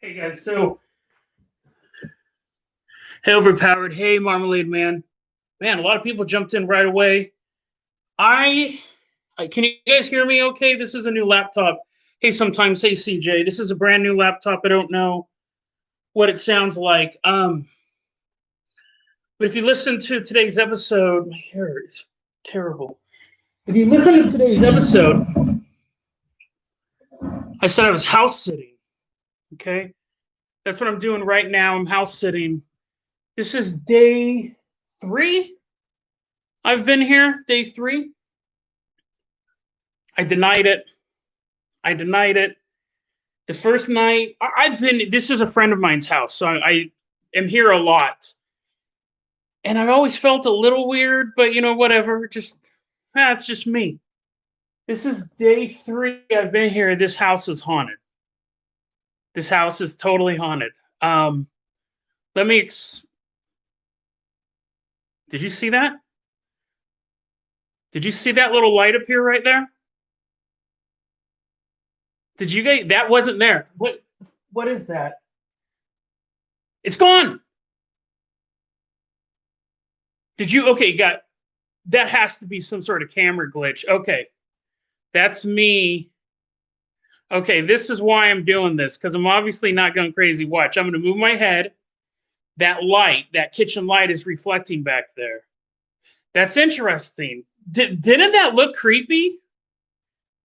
Hey guys, so hey Overpowered, hey Marmalade Man. Man, a lot of people jumped in right away. Can you guys hear me okay? This is a new laptop. Hey sometimes, hey CJ. This is a brand new laptop. I don't know what it sounds like. But if you listen to today's episode, my hair is terrible. If you listen to today's episode, I said I was house sitting. Okay? That's what I'm doing right now. I'm house sitting. This is day 3. I've been here, day 3. I denied it. The first night, this is a friend of mine's house, so I am here a lot. And I've always felt a little weird, but whatever. It's just me. This is day 3 I've been here. This house is haunted. This house is totally haunted. Did you see that? Did you see that little light up here right there? Did you guys? That wasn't there. What is that? It's gone. Did you? Okay, that has to be some sort of camera glitch. Okay, that's me. Okay, this is why I'm doing this, because I'm obviously not going crazy. Watch, I'm going to move my head. That light, that kitchen light is reflecting back there. That's interesting. Didn't that look creepy?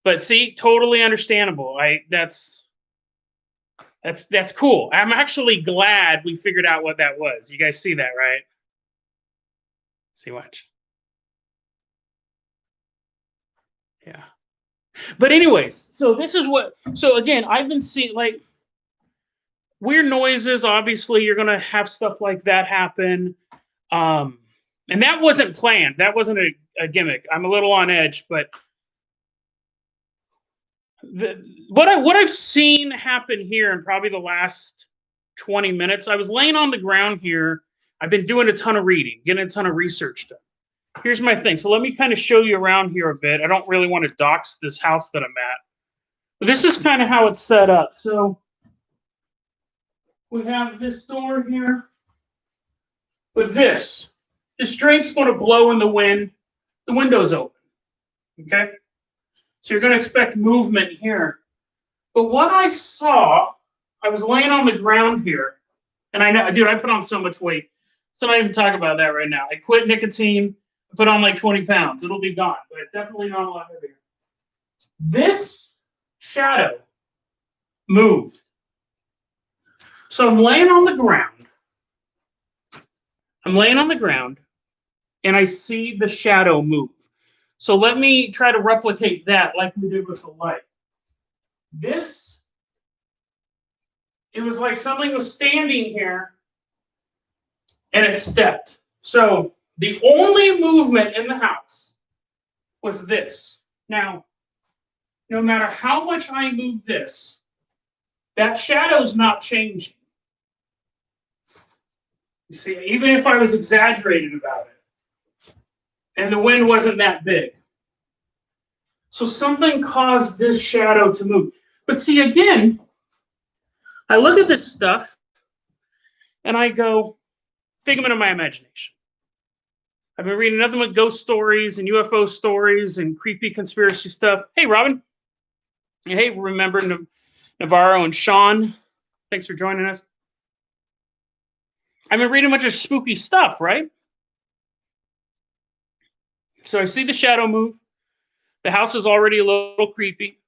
But see, totally understandable. That's cool. I'm actually glad we figured out what that was. You guys see that, right? See, watch. Yeah. But anyway, so again, I've been seeing like weird noises. Obviously, you're gonna have stuff like that happen. And that wasn't planned. That wasn't a gimmick. I'm a little on edge, but what I've seen happen here in probably the last 20 minutes, I was laying on the ground here. I've been doing a ton of reading, getting a ton of research done. Here's my thing. So let me kind of show you around here a bit. I don't really want to dox this house that I'm at. But this is kind of how it's set up. So we have this door here. With this drain's going to blow in the wind. The window's open. Okay? So you're going to expect movement here. But what I saw, I was laying on the ground here. And I know, dude, I put on so much weight. So I'm not even talking about that right now. I quit nicotine. I put on like 20 pounds. It'll be gone, but definitely not a lot heavier. This shadow moved. So I'm laying on the ground. And I see the shadow move. So let me try to replicate that like we did with the light. It was like something was standing here and it stepped. So the only movement in the house was this. Now, no matter how much I move this, that shadow's not changing. You see, even if I was exaggerating about it, and the wind wasn't that big. So something caused this shadow to move. But see, again, I look at this stuff and I go, figment of my imagination. I've been reading nothing but ghost stories and UFO stories and creepy conspiracy stuff. Hey, Robin. Hey, remember Navarro and Sean. Thanks for joining us. I've been reading a bunch of spooky stuff, right? So I see the shadow move. The house is already a little creepy.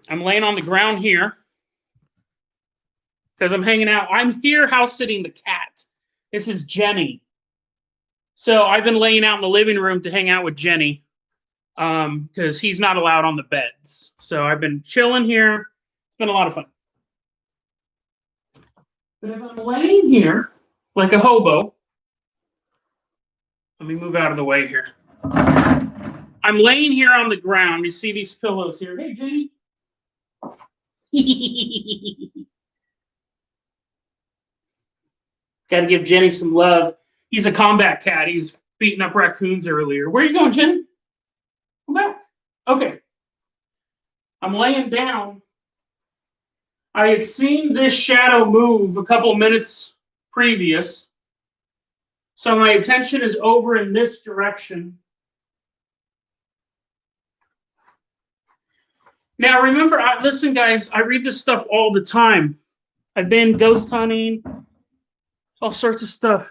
I'm laying on the ground here because I'm hanging out. I'm here house sitting the cat. This is Jenny. So I've been laying out in the living room to hang out with Jenny because he's not allowed on the beds. So I've been chilling here. It's been a lot of fun. But as I'm laying here like a hobo, let me move out of the way here. I'm laying here on the ground. You see these pillows here. Hey, Jenny. Got to give Jenny some love. He's a combat cat. He's beating up raccoons earlier. Where are you going, Jenny? Come back. Okay. I'm laying down. I had seen this shadow move a couple minutes previous. So my attention is over in this direction. Now, remember, listen, guys, I read this stuff all the time. I've been ghost hunting, all sorts of stuff.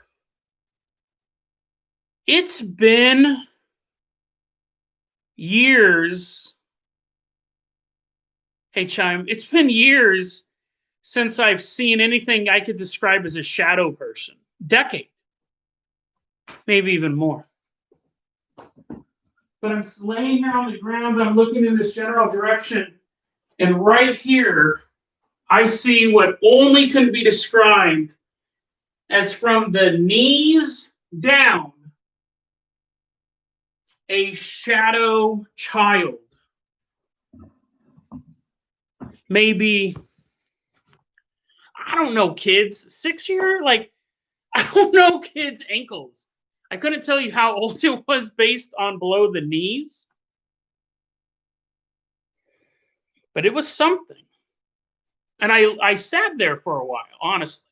It's been years. Hey, Chime, it's been years since I've seen anything I could describe as a shadow person. Decade. Maybe even more. But I'm laying here on the ground, I'm looking in this general direction, and right here, I see what only can be described as from the knees down, a shadow child. Maybe, I don't know, kids, 6 year? Like, I don't know kids' ankles. I couldn't tell you how old it was based on below the knees. But it was something. And I sat there for a while, honestly.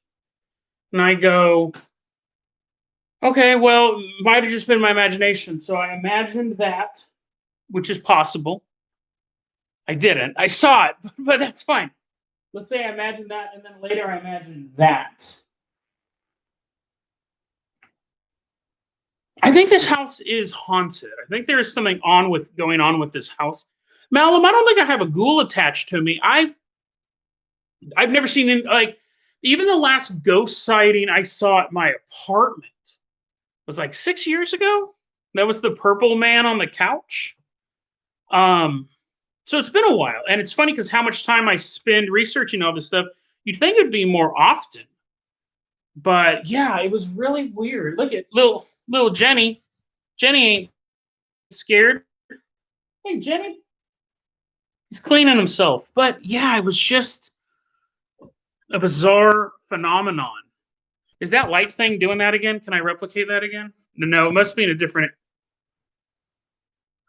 And I go, okay, well, might have just been my imagination. So I imagined that, which is possible. I didn't. I saw it, but that's fine. Let's say I imagined that, and then later I imagined that. I think this house is haunted. I think there is something going on with this house. Malum, I don't think I have a ghoul attached to me. I've never seen any, like, even the last ghost sighting I saw at my apartment was like 6 years ago. That was the purple man on the couch. So it's been a while, and it's funny because how much time I spend researching all this stuff, you'd think it'd be more often. But yeah, it was really weird. Look at little Jenny. Jenny ain't scared. Hey, Jenny. He's cleaning himself. But yeah, it was just a bizarre phenomenon. Is that light thing doing that again? Can I replicate that again? No, it must be in a different.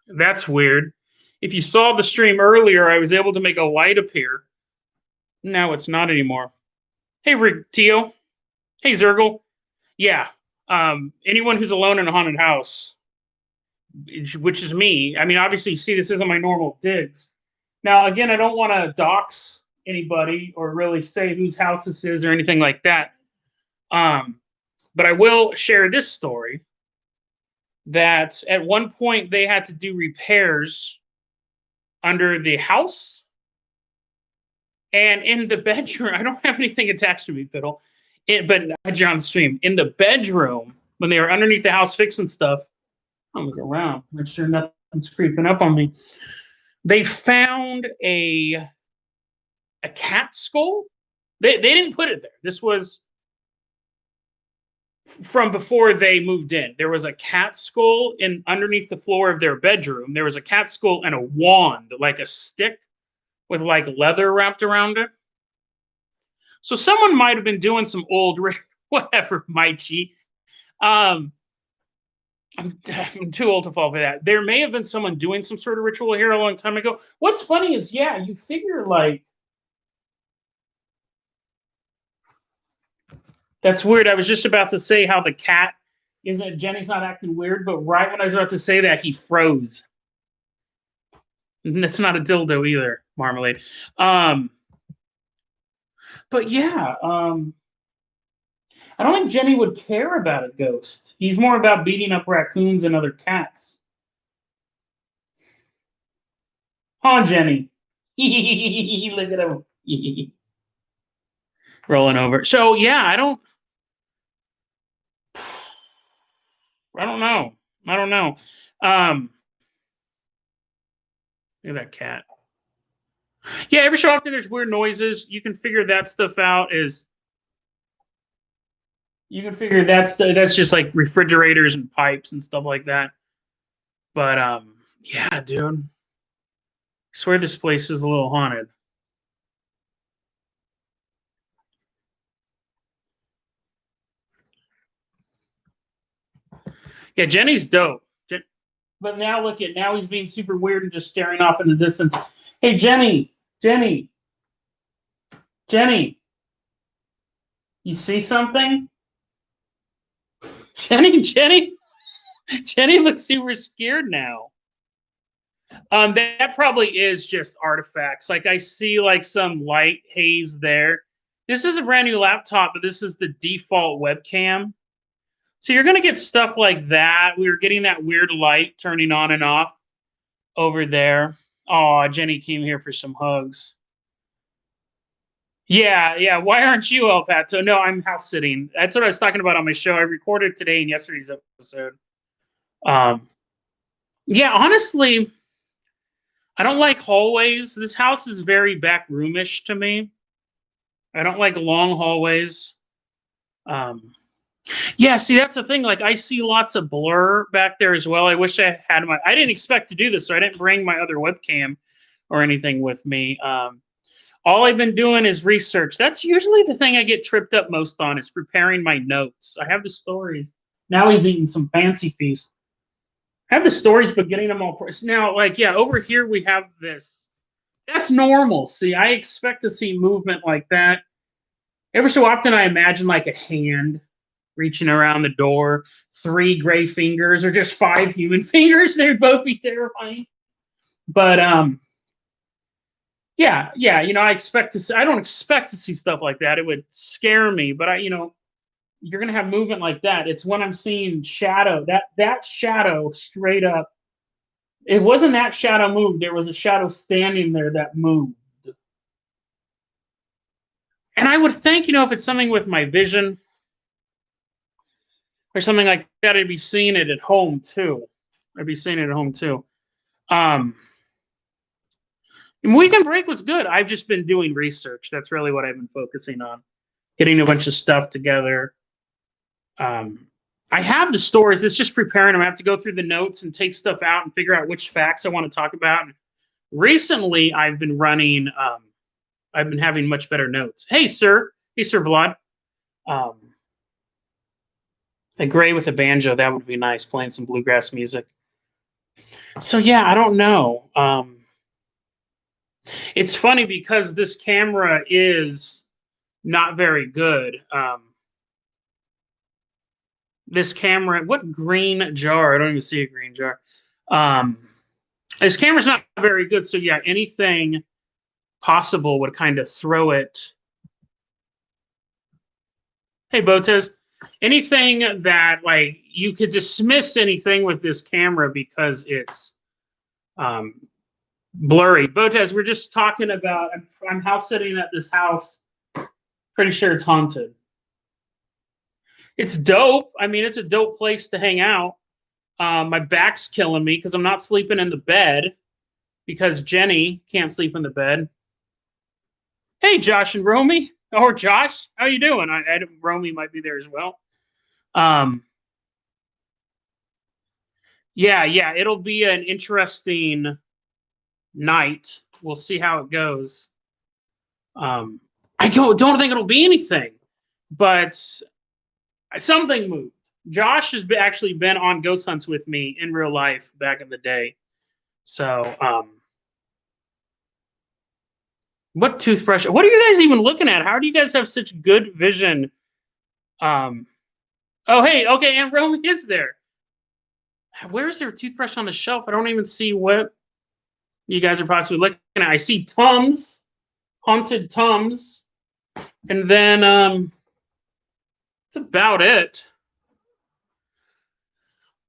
That's weird. If you saw the stream earlier, I was able to make a light appear. Now it's not anymore. Hey, Tio. Hey, Zergle. Yeah. Anyone who's alone in a haunted house, which is me. I mean, obviously, you see, this isn't my normal digs. Now, again, I don't want to dox anybody or really say whose house this is or anything like that. But I will share this story that at one point they had to do repairs under the house and in the bedroom. I don't have anything attached to me, Fiddle. But you're on the stream. In the bedroom, when they were underneath the house fixing stuff, I'm looking around, make sure nothing's creeping up on me. They found a cat skull. They didn't put it there. This was from before they moved in. There was a cat skull in underneath the floor of their bedroom. There was a cat skull and a wand, like a stick with like leather wrapped around it. So someone might have been doing some old whatever, Mighty. I'm too old to fall for that. There may have been someone doing some sort of ritual here a long time ago. What's funny is, yeah, you figure like that's weird. I was just about to say how the cat isn't. Jenny's not acting weird, but right when I was about to say that, he froze. And that's not a dildo either, Marmalade. But yeah, I don't think Jenny would care about a ghost. He's more about beating up raccoons and other cats. Huh, Jenny? Look at him. Rolling over. So yeah, I don't. I don't know. I don't know. Um, Look at that cat. Yeah, every so often there's weird noises. You can figure that stuff out. You can figure that's just like refrigerators and pipes and stuff like that. But yeah, dude, I swear this place is a little haunted. Yeah, Jenny's dope. But now look at now he's being super weird and just staring off in the distance. Hey, Jenny, Jenny, you see something? Jenny, Jenny looks super scared now. That probably is just artifacts. Like I see like some light haze there. This is a brand new laptop, but this is the default webcam. So you're gonna get stuff like that. We were getting that weird light turning on and off over there. Oh, Jenny came here for some hugs. Yeah, yeah. Why aren't you El Pato? No, I'm house sitting. That's what I was talking about on my show. I recorded today and yesterday's episode. Um, yeah, honestly, I don't like hallways. This house is very back roomish to me. I don't like long hallways. Um, yeah, see, that's the thing. Like, I see lots of blur back there as well. I wish I had my. I didn't expect to do this, so I didn't bring my other webcam or anything with me. All I've been doing is research. That's usually the thing I get tripped up most on is preparing my notes. I have the stories. Now he's eating some fancy feast. I have the stories, but getting them all. Now, like, yeah, over here we have this. That's normal. See, I expect to see movement like that. Every so often, I imagine like a hand reaching around the door, three gray fingers, or just five human fingers. They'd both be terrifying. But yeah, yeah. I expect to see. I don't expect to see stuff like that. It would scare me. But you're gonna have movement like that. It's when I'm seeing shadow. That shadow straight up. It wasn't that shadow moved. There was a shadow standing there that moved. And I would think, if it's something with my vision or something like that, I'd be seeing it at home too. I'd be seeing it at home too. Um, Weekend break was good. I've just been doing research. That's really what I've been focusing on, getting a bunch of stuff together. Um, I have the stories. It's just preparing them. I have to go through the notes and take stuff out and figure out which facts I want to talk about. And recently, I've been running. I've been having much better notes. Hey, sir. Hey, Sir Vlad. Um, a gray with a banjo. That would be nice. Playing some bluegrass music. So yeah, I don't know. It's funny because this camera is not very good. This camera, what green jar? I don't even see a green jar. Um, this camera's not very good. So yeah, anything possible would kind of throw it. Hey, Botez, anything that like you could dismiss anything with this camera because it's um, blurry. Botez, we're just talking about. I'm house sitting at this house. Pretty sure it's haunted. It's dope. I mean, it's a dope place to hang out. My back's killing me because I'm not sleeping in the bed because Jenny can't sleep in the bed. Hey, Josh and Romy. Or Josh, how you doing? Romy might be there as well. Um, yeah, it'll be an interesting night. We'll see how it goes. Don't think it'll be anything, but something moved. Josh has actually been on ghost hunts with me in real life back in the day. So, what toothbrush? What are you guys even looking at? How do you guys have such good vision? Um, oh, hey, okay, Aunt Romy is there. Where is there a toothbrush on the shelf? I don't even see what you guys are possibly looking at. I see Tums, haunted Tums, and then that's about it.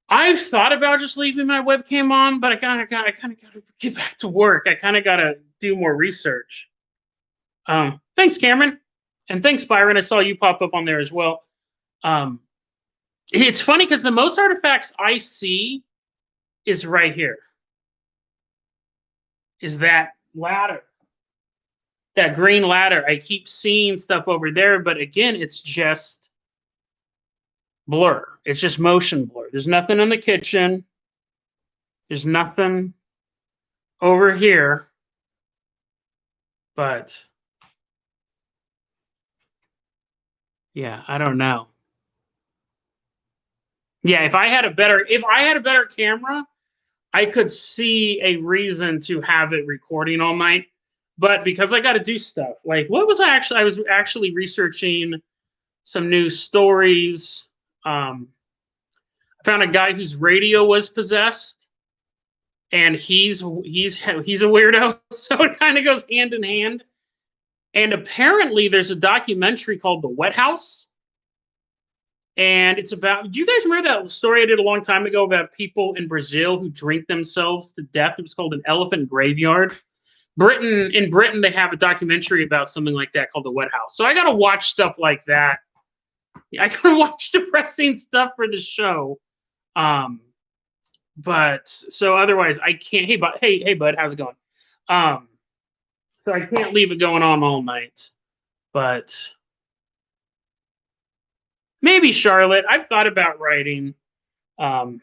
I've thought about just leaving my webcam on, but I kind of got to get back to work. I kind of got to do more research. Thanks, Cameron, and thanks, Byron. I saw you pop up on there as well. Um, It's funny because the most artifacts I see is right here. Is that ladder. That green ladder. I keep seeing stuff over there, but again, it's just blur. It's just motion blur. There's nothing in the kitchen. There's nothing over here. But yeah, I don't know. Yeah, if I had a better camera, I could see a reason to have it recording all night. But because I got to do stuff, like what was I was actually researching some new stories. I found a guy whose radio was possessed, and he's a weirdo, so it kind of goes hand in hand. And apparently, there's a documentary called "The Wet House," and it's about. Do you guys remember that story I did a long time ago about people in Brazil who drink themselves to death? It was called an elephant graveyard. In Britain, they have a documentary about something like that called "The Wet House." So I got to watch stuff like that. I got to watch depressing stuff for the show. But so otherwise I can't. Hey, bud, how's it going? Um, so I can't leave it going on all night. But maybe Charlotte. I've thought about writing. Um,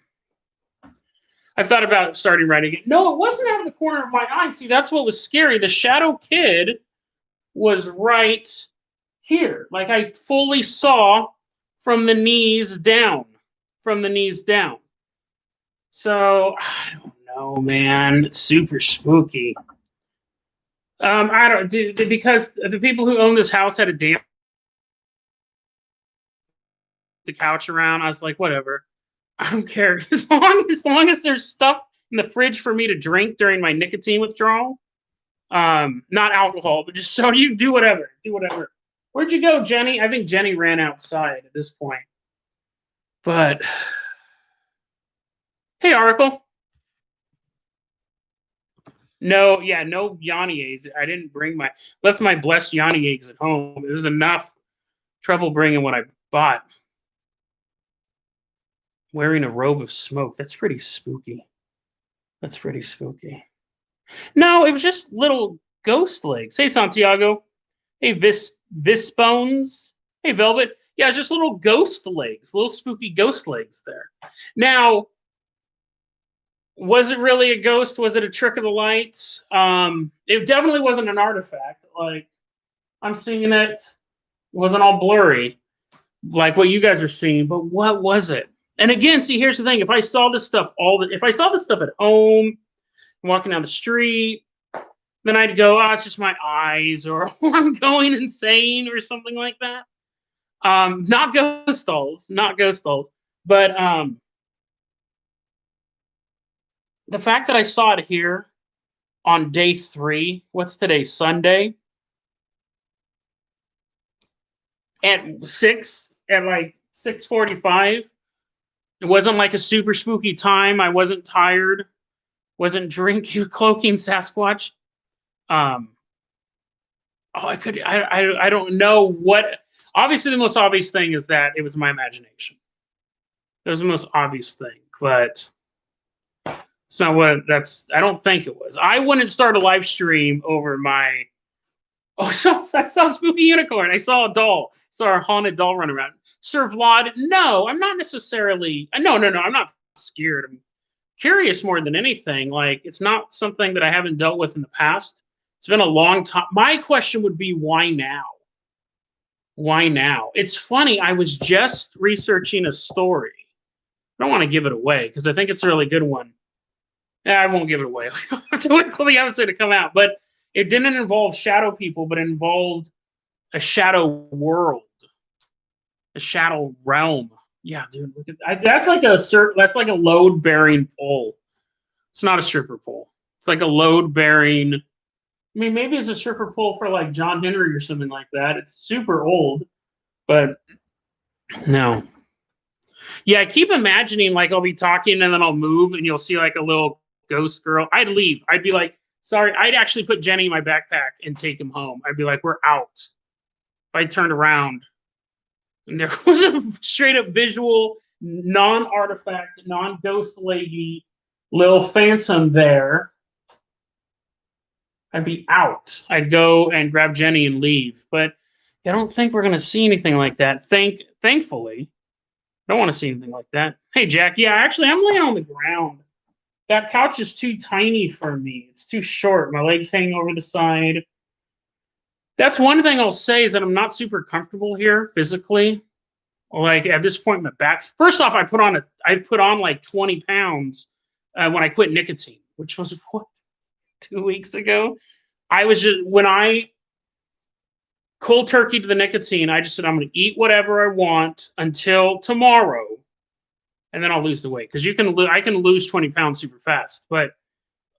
I've thought about starting writing it. No, it wasn't out of the corner of my eye. See, that's what was scary. The shadow kid was right here. Like I fully saw from the knees down. From the knees down. So I don't know, man. It's super spooky. I don't do because the people who own this house had to damp the couch around. I was like, whatever. I don't care as long as there's stuff in the fridge for me to drink during my nicotine withdrawal. Not alcohol, but just soda. You do whatever. Do whatever. Where'd you go, Jenny? I think Jenny ran outside at this point. But hey, Oracle. No, yeah, no Yanni eggs. I didn't bring left my blessed Yanni eggs at home. It was enough trouble bringing what I bought. Wearing a robe of smoke. That's pretty spooky. That's pretty spooky. No, it was just little ghost legs. Hey, Santiago. Hey, Vispones. Hey, Velvet. Yeah, just little ghost legs, little spooky ghost legs there. Now, was it really a ghost? Was it a trick of the lights? It definitely wasn't an artifact. Like, I'm seeing it. It wasn't all blurry like what you guys are seeing, but what was it? And again, see, here's the thing: if I saw this stuff if I saw this stuff at home, walking down the street, then I'd go, "Oh, it's just my eyes," or "I'm going insane," or something like that. Not ghost stalls, not ghost stalls, but the fact that I saw it here on day 3. What's today? Sunday at 6 at like 6:45. It wasn't like a super spooky time. I wasn't tired. Wasn't drinking, cloaking Sasquatch. Um, oh, I don't know what. Obviously, the most obvious thing is that it was my imagination. That was the most obvious thing, but it's not what that's. I don't think it was. I wouldn't start a live stream over my. Oh, I saw a spooky unicorn. I saw a doll. Saw a haunted doll run around. Sir Vlad, no, I'm not necessarily. No. I'm not scared. I'm curious more than anything. Like it's not something that I haven't dealt with in the past. It's been a long time. My question would be why now? Why now? It's funny. I was just researching a story. I don't want to give it away because I think it's a really good one. Yeah, I won't give it away. I have to wait until the episode to come out. But it didn't involve shadow people, but it involved a shadow world, a shadow realm. Yeah, dude, look at that's like a load bearing pole. It's not a stripper pole. It's like a load bearing. I mean, maybe it's a stripper pole for like John Henry or something like that. It's super old, but no. Yeah, I keep imagining like I'll be talking and then I'll move and you'll see like a little ghost girl. I'd leave. I'd be like, sorry. I'd actually put Jenny in my backpack and take him home. I'd be like, we're out. If I turned around and there was a straight up visual non-artifact, non-ghost lady, little phantom there, I'd be out. I'd go and grab Jenny and leave. But I don't think we're gonna see anything like that. Thankfully, I don't want to see anything like that. Hey, Jack. Yeah, actually, I'm laying on the ground. That couch is too tiny for me. It's too short. My legs hang over the side. That's one thing I'll say is that I'm not super comfortable here physically. Like at this point, my back. First off, I put on like 20 pounds when I quit nicotine, which was what 2 weeks ago. I was just when I cold turkey to the nicotine. I just said I'm going to eat whatever I want until tomorrow, and then I'll lose the weight because I can lose 20 pounds super fast. But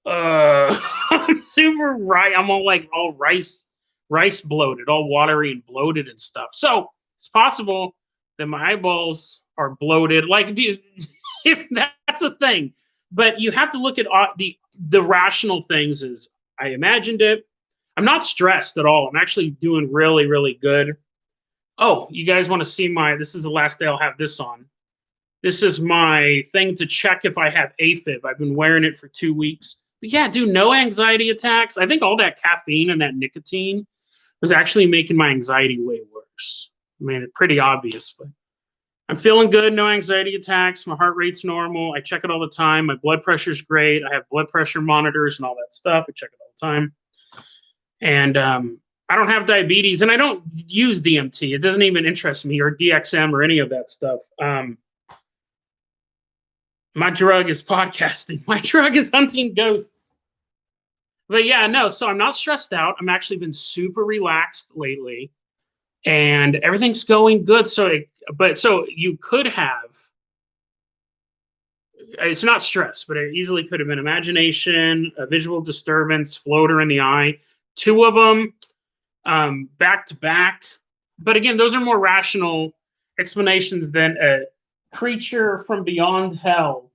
I'm super I'm all rice bloated, all watery and bloated and stuff. So it's possible that my eyeballs are bloated. Like if that's a thing, but you have to look at the rational things. Is I imagined it. I'm not stressed at all. I'm actually doing really, really good. Oh, you guys want to see this is the last day I'll have this on. This is my thing to check if I have AFib. I've been wearing it for 2 weeks. But yeah, dude, no anxiety attacks. I think all that caffeine and that nicotine was actually making my anxiety way worse. I mean, it's pretty obvious, but I'm feeling good. No anxiety attacks. My heart rate's normal. I check it all the time. My blood pressure's great. I have blood pressure monitors and all that stuff. I check it all the time. And I don't have diabetes, and I don't use DMT. It doesn't even interest me, or DXM, or any of that stuff. My drug is podcasting. My drug is hunting ghosts. But yeah, no. So I'm not stressed out. I'm actually been super relaxed lately, and everything's going good. So you could have. It's not stress, but it easily could have been imagination, a visual disturbance, floater in the eye. 2 of them back to back. But again, those are more rational explanations than a creature from beyond hell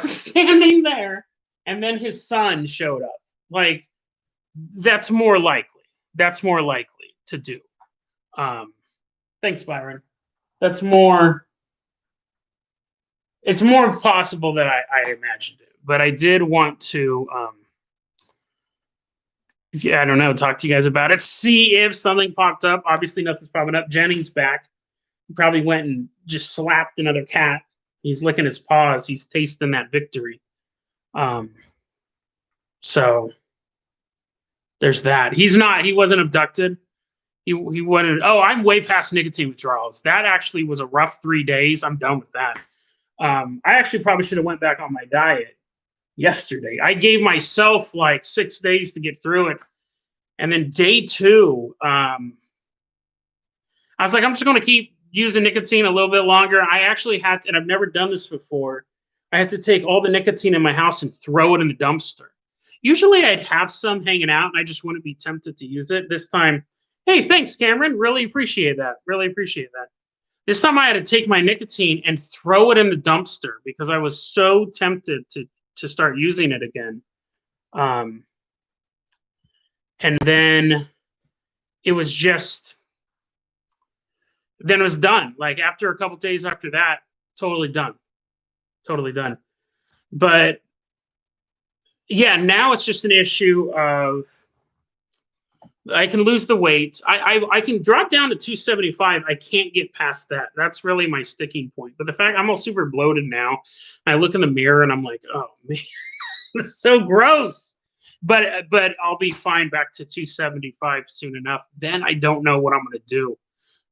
standing there and then his son showed up. Like, that's more likely. That's more likely to do. Thanks, Byron. It's more possible than I imagined it. But I did want to I don't know, talk to you guys about it. See if something popped up. Obviously, nothing's popping up. Jenny's back. He probably went and just slapped another cat. He's licking his paws. He's tasting that victory. So there's that. He wasn't abducted. He wasn't. Oh, I'm way past nicotine withdrawals. That actually was a rough 3 days. I'm done with that. I actually probably should have went back on my diet yesterday. I gave myself like 6 days to get through it. And then day 2, I was like, I'm just going to keep using nicotine a little bit longer. I actually had to, and I've never done this before. I had to take all the nicotine in my house and throw it in the dumpster. Usually I'd have some hanging out and I just wouldn't be tempted to use it. This time, hey, thanks, Cameron. Really appreciate that. Really appreciate that. This time I had to take my nicotine and throw it in the dumpster because I was so tempted to start using it again. And then it was just, then it was done. Like after a couple days after that, totally done. Totally done. But yeah, now it's just an issue of I can lose the weight. I can drop down to 275. I can't get past that. That's really my sticking point. But the fact I'm all super bloated now, I look in the mirror and I'm like, oh man, it's so gross. But I'll be fine back to 275 soon enough. Then I don't know what I'm going to do.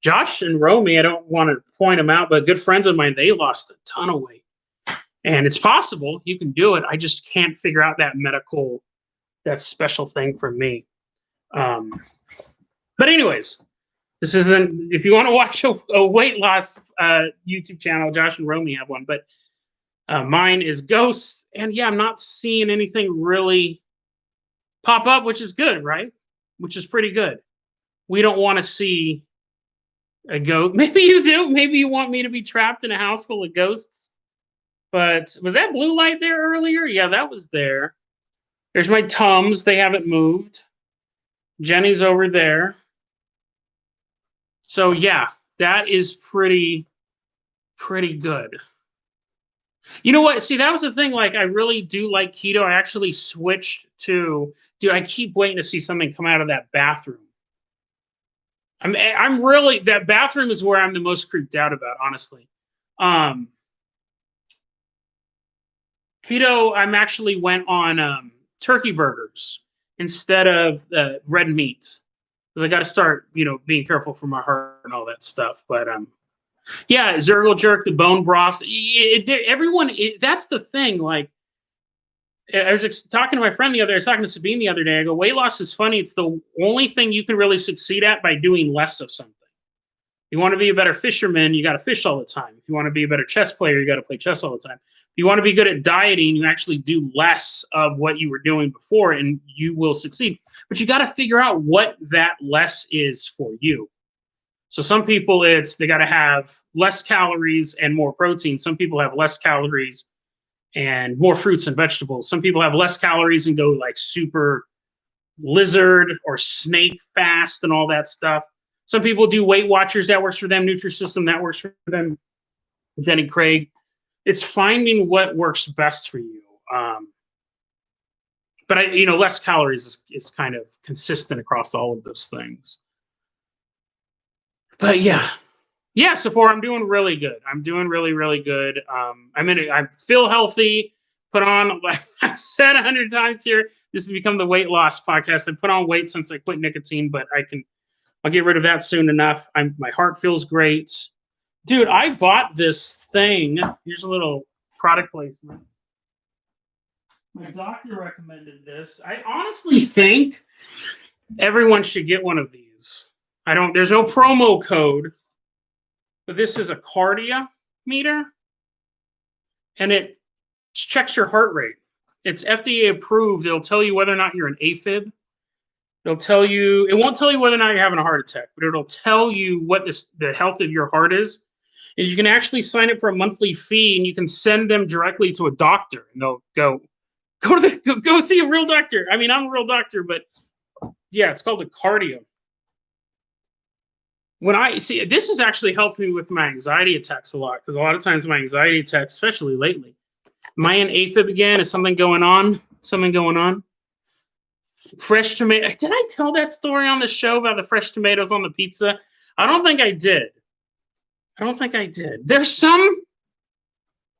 Josh and Romy, I don't want to point them out, but good friends of mine, they lost a ton of weight. And it's possible you can do it. I just can't figure out that special thing for me. But anyways, this isn't, if you want to watch a weight loss YouTube channel, Josh and Romy have one, but mine is ghosts. And yeah, I'm not seeing anything really pop up, which is good, right? Which is pretty good. We don't want to see a ghost. Maybe you do. Maybe you want me to be trapped in a house full of ghosts. But was that blue light there earlier? Yeah, that was there. There's my Tums. They haven't moved. Jenny's over there. So yeah, that is pretty pretty good. You know what? See, that was the thing. Like, I really do like keto. I actually switched to, dude, I keep waiting to see something come out of that bathroom. I'm really, that bathroom is where I'm the most creeped out about, honestly. Um, Keto, I'm actually went on turkey burgers instead of red meat because I got to start, being careful for my heart and all that stuff. But yeah, Zergle jerk, the bone broth. Everyone, that's the thing. Like, I was talking to my friend the other day. I was talking to Sabine the other day. I go, weight loss is funny. It's the only thing you can really succeed at by doing less of something. You want to be a better fisherman, you got to fish all the time. If you want to be a better chess player, you got to play chess all the time. If you want to be good at dieting, you actually do less of what you were doing before and you will succeed. But you got to figure out what that less is for you. So some people, they got to have less calories and more protein. Some people have less calories and more fruits and vegetables. Some people have less calories and go like super lizard or snake fast and all that stuff. Some people do Weight Watchers, that works for them. Nutrisystem, that works for them. Jenny Craig. It's finding what works best for you. But less calories is kind of consistent across all of those things. But yeah, so far I'm doing really good. I'm doing really, really good. I feel healthy. Put on, like I've said 100 times here, this has become the weight loss podcast. I put on weight since I quit nicotine, but I'll get rid of that soon enough. My heart feels great. Dude, I bought this thing. Here's a little product placement. My doctor recommended this. I honestly think everyone should get one of these. There's no promo code, but this is a cardia meter and it checks your heart rate. It's FDA approved. It'll tell you whether or not you're an AFib. It won't tell you whether or not you're having a heart attack, but it'll tell you what the health of your heart is. And you can actually sign up for a monthly fee and you can send them directly to a doctor and they'll go see a real doctor. I mean, I'm a real doctor, but yeah, it's called a cardio. This has actually helped me with my anxiety attacks a lot because a lot of times my anxiety attacks, especially lately. Am I in AFib again? Is something going on? Fresh tomato. Did I tell that story on the show about the fresh tomatoes on the pizza? I don't think I did. There's some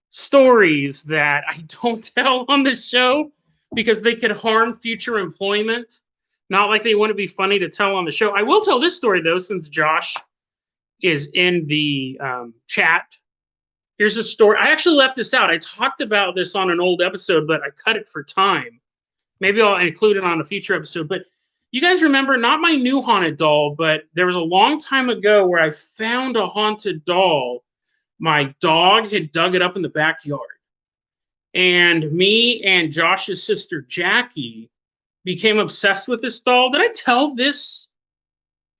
stories that I don't tell on the show because they could harm future employment. Not like they wouldn't be funny to tell on the show. I will tell this story, though, since Josh is in the chat. Here's a story. I actually left this out. I talked about this on an old episode, but I cut it for time. Maybe I'll include it on a future episode. But you guys remember, not my new haunted doll, but there was a long time ago where I found a haunted doll. My dog had dug it up in the backyard. And me and Josh's sister, Jackie, became obsessed with this doll. Did I tell this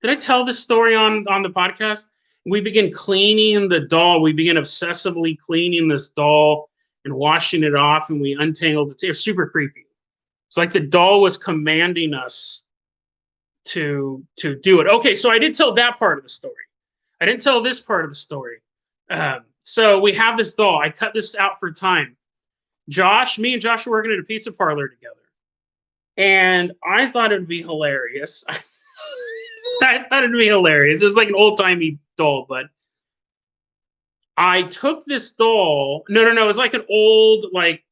story on the podcast? We began cleaning the doll. We began obsessively cleaning this doll and washing it off, and we untangled it. It was super creepy. It's like the doll was commanding us to do it. Okay, so I did tell that part of the story. I didn't tell this part of the story. So we have this doll. I cut this out for time. Me and Josh were working at a pizza parlor together. And I thought it would be hilarious. It was like an old-timey doll, but I took this doll. No. It was like an old, like,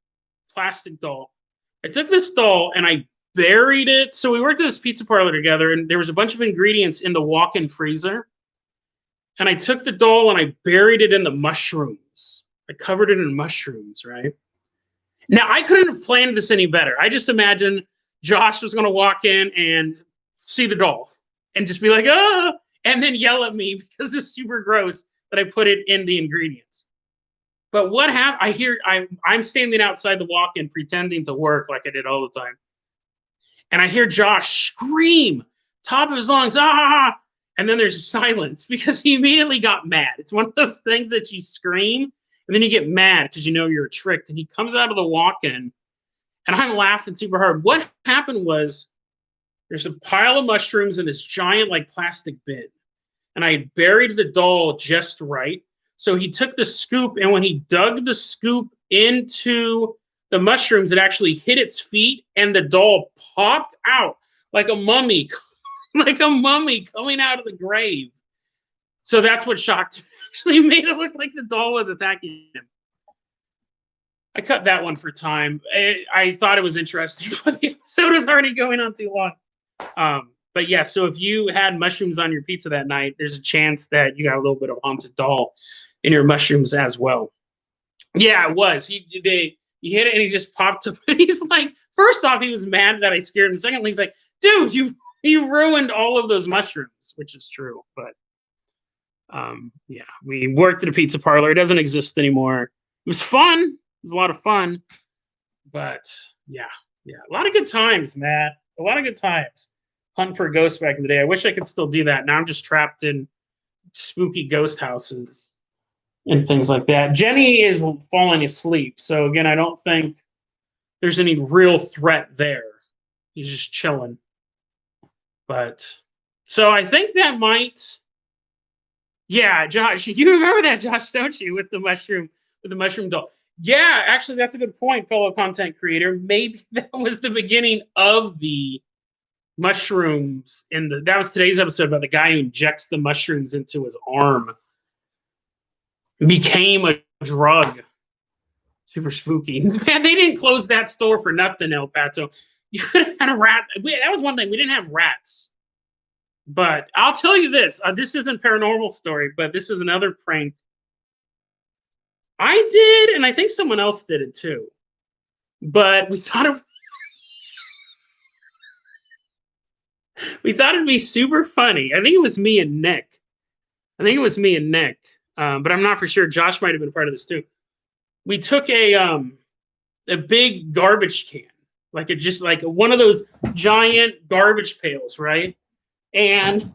plastic doll. I took this doll and I buried it. So we worked at this pizza parlor together, and there was a bunch of ingredients in the walk-in freezer. And I took the doll and I buried it in the mushrooms. I covered it in mushrooms, right? Now, I couldn't have planned this any better. I just imagined Josh was going to walk in and see the doll and just be like, ah, and then yell at me because it's super gross that I put it in the ingredients. But what happened? I'm standing outside the walk-in pretending to work like I did all the time. And I hear Josh scream, top of his lungs, ah! And then there's silence because he immediately got mad. It's one of those things that you scream and then you get mad because you know you're tricked. And he comes out of the walk-in and I'm laughing super hard. What happened was there's a pile of mushrooms in this giant like plastic bin. And I had buried the doll just right. So he took the scoop, and when he dug the scoop into the mushrooms, it actually hit its feet, and the doll popped out like a mummy, like a mummy coming out of the grave. So that's what shocked him. Actually made it look like the doll was attacking him. I cut that one for time. I thought it was interesting, but the episode is already going on too long. But yeah, so if you had mushrooms on your pizza that night, there's a chance that you got a little bit of haunted doll in your mushrooms as well. Yeah, it was. He hit it and he just popped up. And he's like, first off, he was mad that I scared him. Secondly, he's like, dude, you ruined all of those mushrooms, which is true. But yeah, we worked at a pizza parlor. It doesn't exist anymore. It was fun. It was a lot of fun. But yeah, a lot of good times, Matt. A lot of good times. Hunting for a ghost back in the day. I wish I could still do that. Now I'm just trapped in spooky ghost houses and things like that. Jenny is falling asleep. So again, I don't think there's any real threat there. He's just chilling. But so I think that might. Yeah, Josh, you remember that, Josh, don't you, with the mushroom doll? Yeah, actually, that's a good point, fellow content creator. Maybe that was the beginning of the mushrooms that was today's episode about the guy who injects the mushrooms into his arm. It became a drug. Super spooky. Man, they didn't close that store for nothing, El Pato. You could have had a rat. That was one thing. We didn't have rats. But I'll tell you this. This isn't paranormal story, but this is another prank. I did, and I think someone else did it too. But we thought it'd be super funny. I think it was me and Nick. But I'm not for sure. Josh might have been part of this too. We took a big garbage can, like one of those giant garbage pails, right? And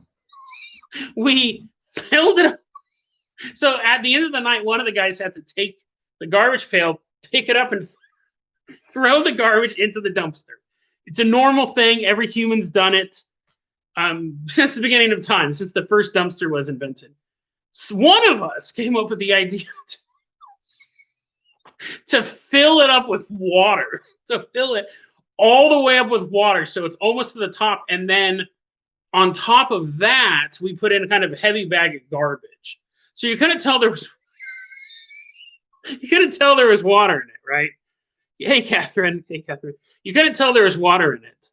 we filled it up. So at the end of the night, one of the guys had to take the garbage pail, pick it up, and throw the garbage into the dumpster. It's a normal thing. Every human's done it since the beginning of time, since the first dumpster was invented. So one of us came up with the idea to fill it up with water, to fill it all the way up with water so it's almost to the top, and then on top of that, we put in a kind of heavy bag of garbage. So you couldn't tell there was water in it, right? Hey, Catherine. You couldn't tell there was water in it.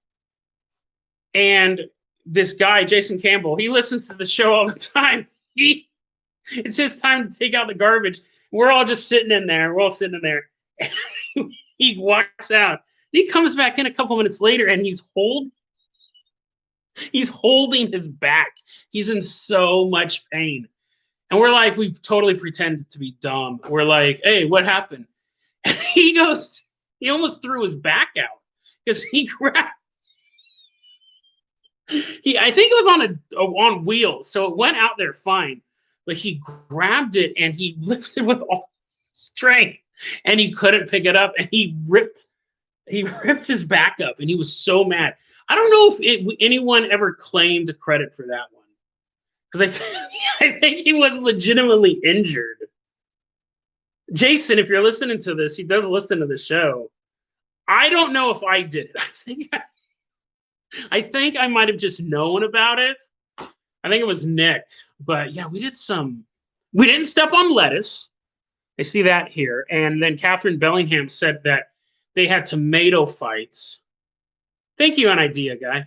And this guy, Jason Campbell, he listens to the show all the time. It's his time to take out the garbage. We're all just sitting in there. We're all sitting in there. He walks out. He comes back in a couple minutes later, and he's holding his back. He's in so much pain. And we're like, we totally pretend to be dumb. We're like, hey, what happened? And he almost threw his back out because he grabbed. I think it was on wheels, so it went out there fine. But he grabbed it and he lifted with all strength, and he couldn't pick it up, and he ripped his back up, and he was so mad. I don't know if anyone ever claimed credit for that one, because I think he was legitimately injured. Jason, if you're listening to this, he does listen to the show. I don't know if I did it. I think I might have just known about it. I think it was Nick. But yeah, we didn't step on lettuce. I see that here. And then Catherine Bellingham said that they had tomato fights. Thank you, an idea guy.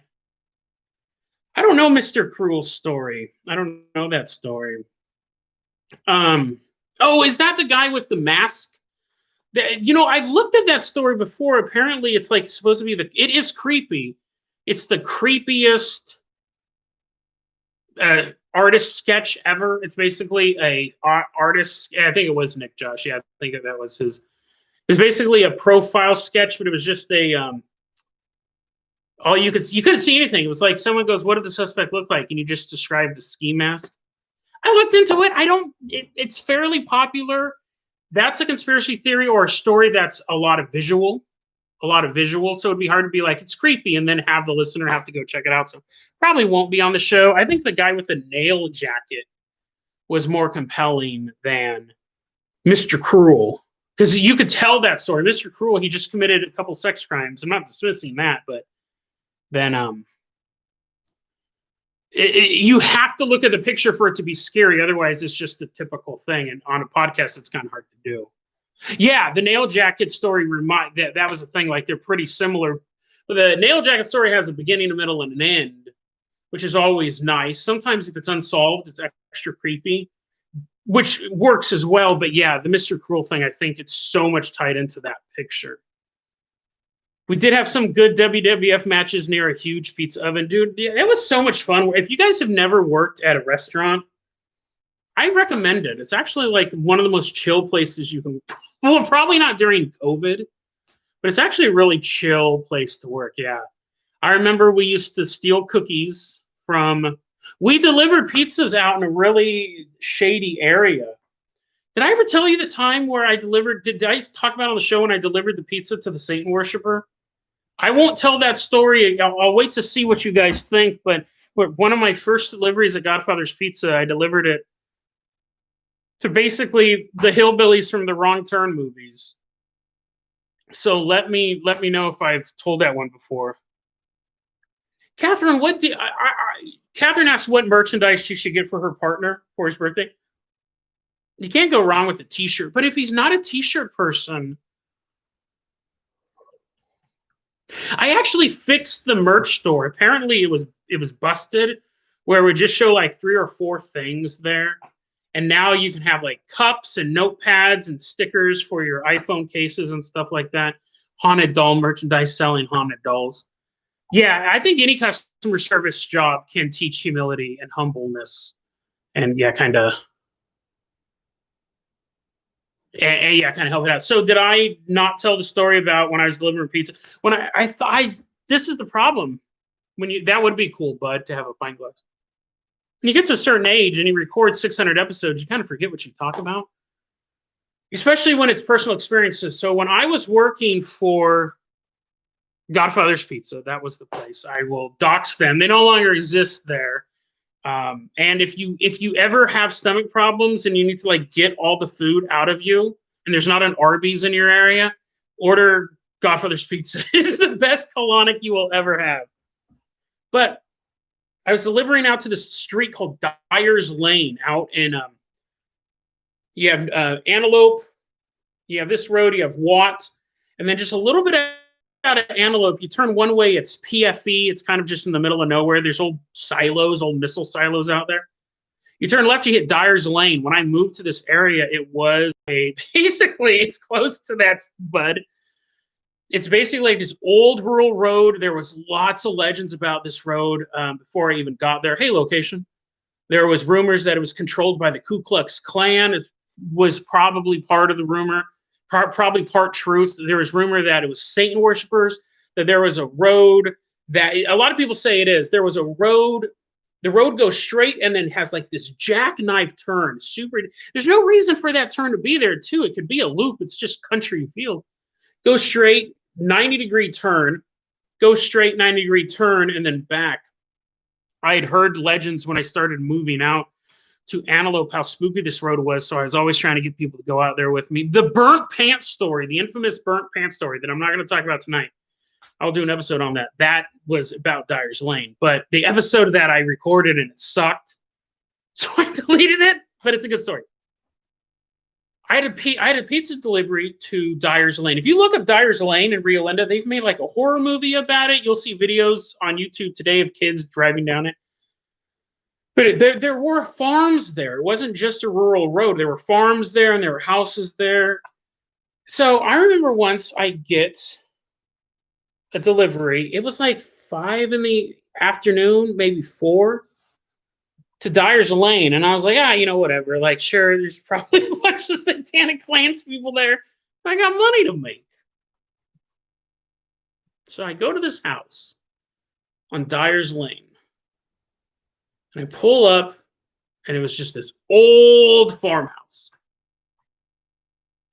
I don't know Mr. Cruel's story. I don't know that story. Oh, is that the guy with the mask? I've looked at that story before. Apparently, it's like supposed to be it is creepy. It's the creepiest artist sketch ever. It's basically a artist. I think it was Nick Josh. Yeah, I think that was his. It's basically a profile sketch, but it was just you couldn't see anything. It was like someone goes, "What did the suspect look like?" And you just described the ski mask. I looked into it. It's fairly popular. That's a conspiracy theory or a story that's a lot of visual. So it'd be hard to be like, it's creepy, and then have the listener have to go check it out. So probably won't be on the show. I think the guy with the nail jacket was more compelling than Mr. Cruel. Because you could tell that story. Mr. Cruel, he just committed a couple sex crimes. I'm not dismissing that, but then you have to look at the picture for it to be scary. Otherwise, it's just a typical thing. And on a podcast, it's kind of hard to do. Yeah, the nail jacket story that was a thing. Like they're pretty similar. But the nail jacket story has a beginning, a middle, and an end, which is always nice. Sometimes if it's unsolved, it's extra creepy, which works as well. But yeah, the Mr. Cruel thing, I think it's so much tied into that picture. We did have some good WWF matches near a huge pizza oven. Dude, it was so much fun. If you guys have never worked at a restaurant, I recommend it. It's actually like one of the most chill places you can, well, probably not during COVID, but it's actually a really chill place to work. Yeah. I remember we used to steal cookies we delivered pizzas out in a really shady area. Did I ever tell you the time where did I talk about on the show when I delivered the pizza to the Satan worshiper? I won't tell that story. I'll wait to see what you guys think. But one of my first deliveries at Godfather's Pizza, I delivered it to basically the hillbillies from the Wrong Turn movies. So let me know if I've told that one before. Catherine, Catherine asked what merchandise she should get for her partner for his birthday. You can't go wrong with a t-shirt. But if he's not a t-shirt person, I actually fixed the merch store. Apparently it was busted where it would just show like 3 or 4 things there. And now you can have like cups and notepads and stickers for your iPhone cases and stuff like that. Haunted doll merchandise, selling haunted dolls. Yeah, I think any customer service job can teach humility and humbleness. And yeah, kind of help it out. So did I not tell the story about when I was delivering pizza? When this is the problem. That would be cool, bud, to have a pint glass. When you get to a certain age and you record 600 episodes, you kind of forget what you talk about, especially when it's personal experiences. So when I was working for Godfather's Pizza, that was the place. I will dox them. They no longer exist there. And if you ever have stomach problems and you need to like get all the food out of you and there's not an Arby's in your area, order Godfather's Pizza. It's the best colonic you will ever have. But I was delivering out to this street called Dyers Lane out in, you have Antelope, you have this road, you have Watt, and then just a little bit out of Antelope, you turn one way, it's PFE, it's kind of just in the middle of nowhere. There's old missile silos out there. You turn left, you hit Dyers Lane. When I moved to this area, it was basically, it's close to that, bud. It's basically like this old rural road. There was lots of legends about this road before I even got there. Hey, location. There was rumors that it was controlled by the Ku Klux Klan. It was probably part of the rumor, probably part truth. There was rumor that it was Satan worshipers, that there was a road that a lot of people say it is. There was a road. The road goes straight and then has like this jackknife turn. There's no reason for that turn to be there, too. It could be a loop. It's just country field. Go straight, 90-degree turn, go straight 90-degree turn, and then back. I had heard legends when I started moving out to Antelope how spooky this road was, so I was always trying to get people to go out there with me. The burnt pants story, the infamous burnt pants story that I'm not going to talk about tonight. I'll do an episode on that. That was about Dyers Lane, but the episode of that I recorded and it sucked, so I deleted it, but it's a good story. I had a pizza delivery to Dyers Lane. If you look up Dyers Lane in Rio Linda, they've made like a horror movie about it. You'll see videos on YouTube today of kids driving down it. But there were farms there. It wasn't just a rural road. There were farms there and there were houses there. So I remember once I get a delivery. It was like 5 in the afternoon, maybe 4. To Dyers Lane, and I was like, whatever. Like, sure, there's probably a bunch of satanic clans people there. I got money to make. So I go to this house on Dyers Lane, and I pull up, and it was just this old farmhouse.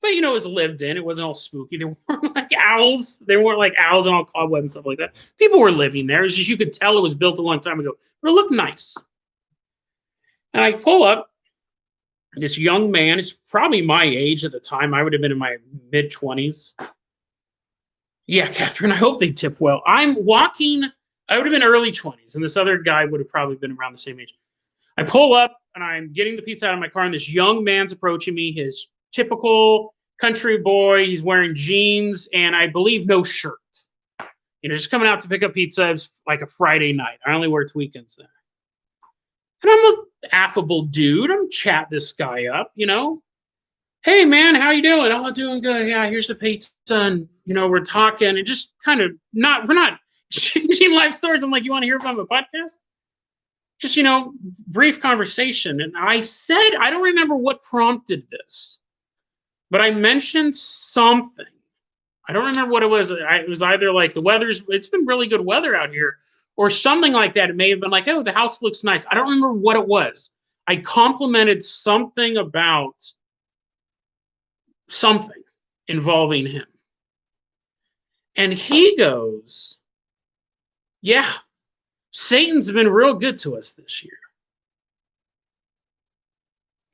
But, it was lived in. It wasn't all spooky. There weren't like owls. There weren't like owls and all cobwebs and stuff like that. People were living there. It was just, you could tell it was built a long time ago. But it looked nice. And I pull up, This young man is probably my age at the time. I would have been in my mid-20s. Yeah, Catherine, I hope they tip well. I'm walking, I would have been early 20s, and this other guy would have probably been around the same age. I pull up, and I'm getting the pizza out of my car, and this young man's approaching me, his typical country boy. He's wearing jeans, and I believe no shirt. Just coming out to pick up pizza. It's like a Friday night. I only worked weekends there. And I'm an affable dude. I'm chat this guy up, Hey man, how you doing? Oh, doing good. Yeah, here's the pizza, and we're talking, and just kind of we're not changing life stories. I'm like, you want to hear about my podcast? Just brief conversation. And I said, I don't remember what prompted this, but I mentioned something. I don't remember what it was. It was either like it's been really good weather out here, or something like that. It may have been like, oh, the house looks nice. I don't remember what it was. I complimented something about something involving him. And he goes, yeah, Satan's been real good to us this year.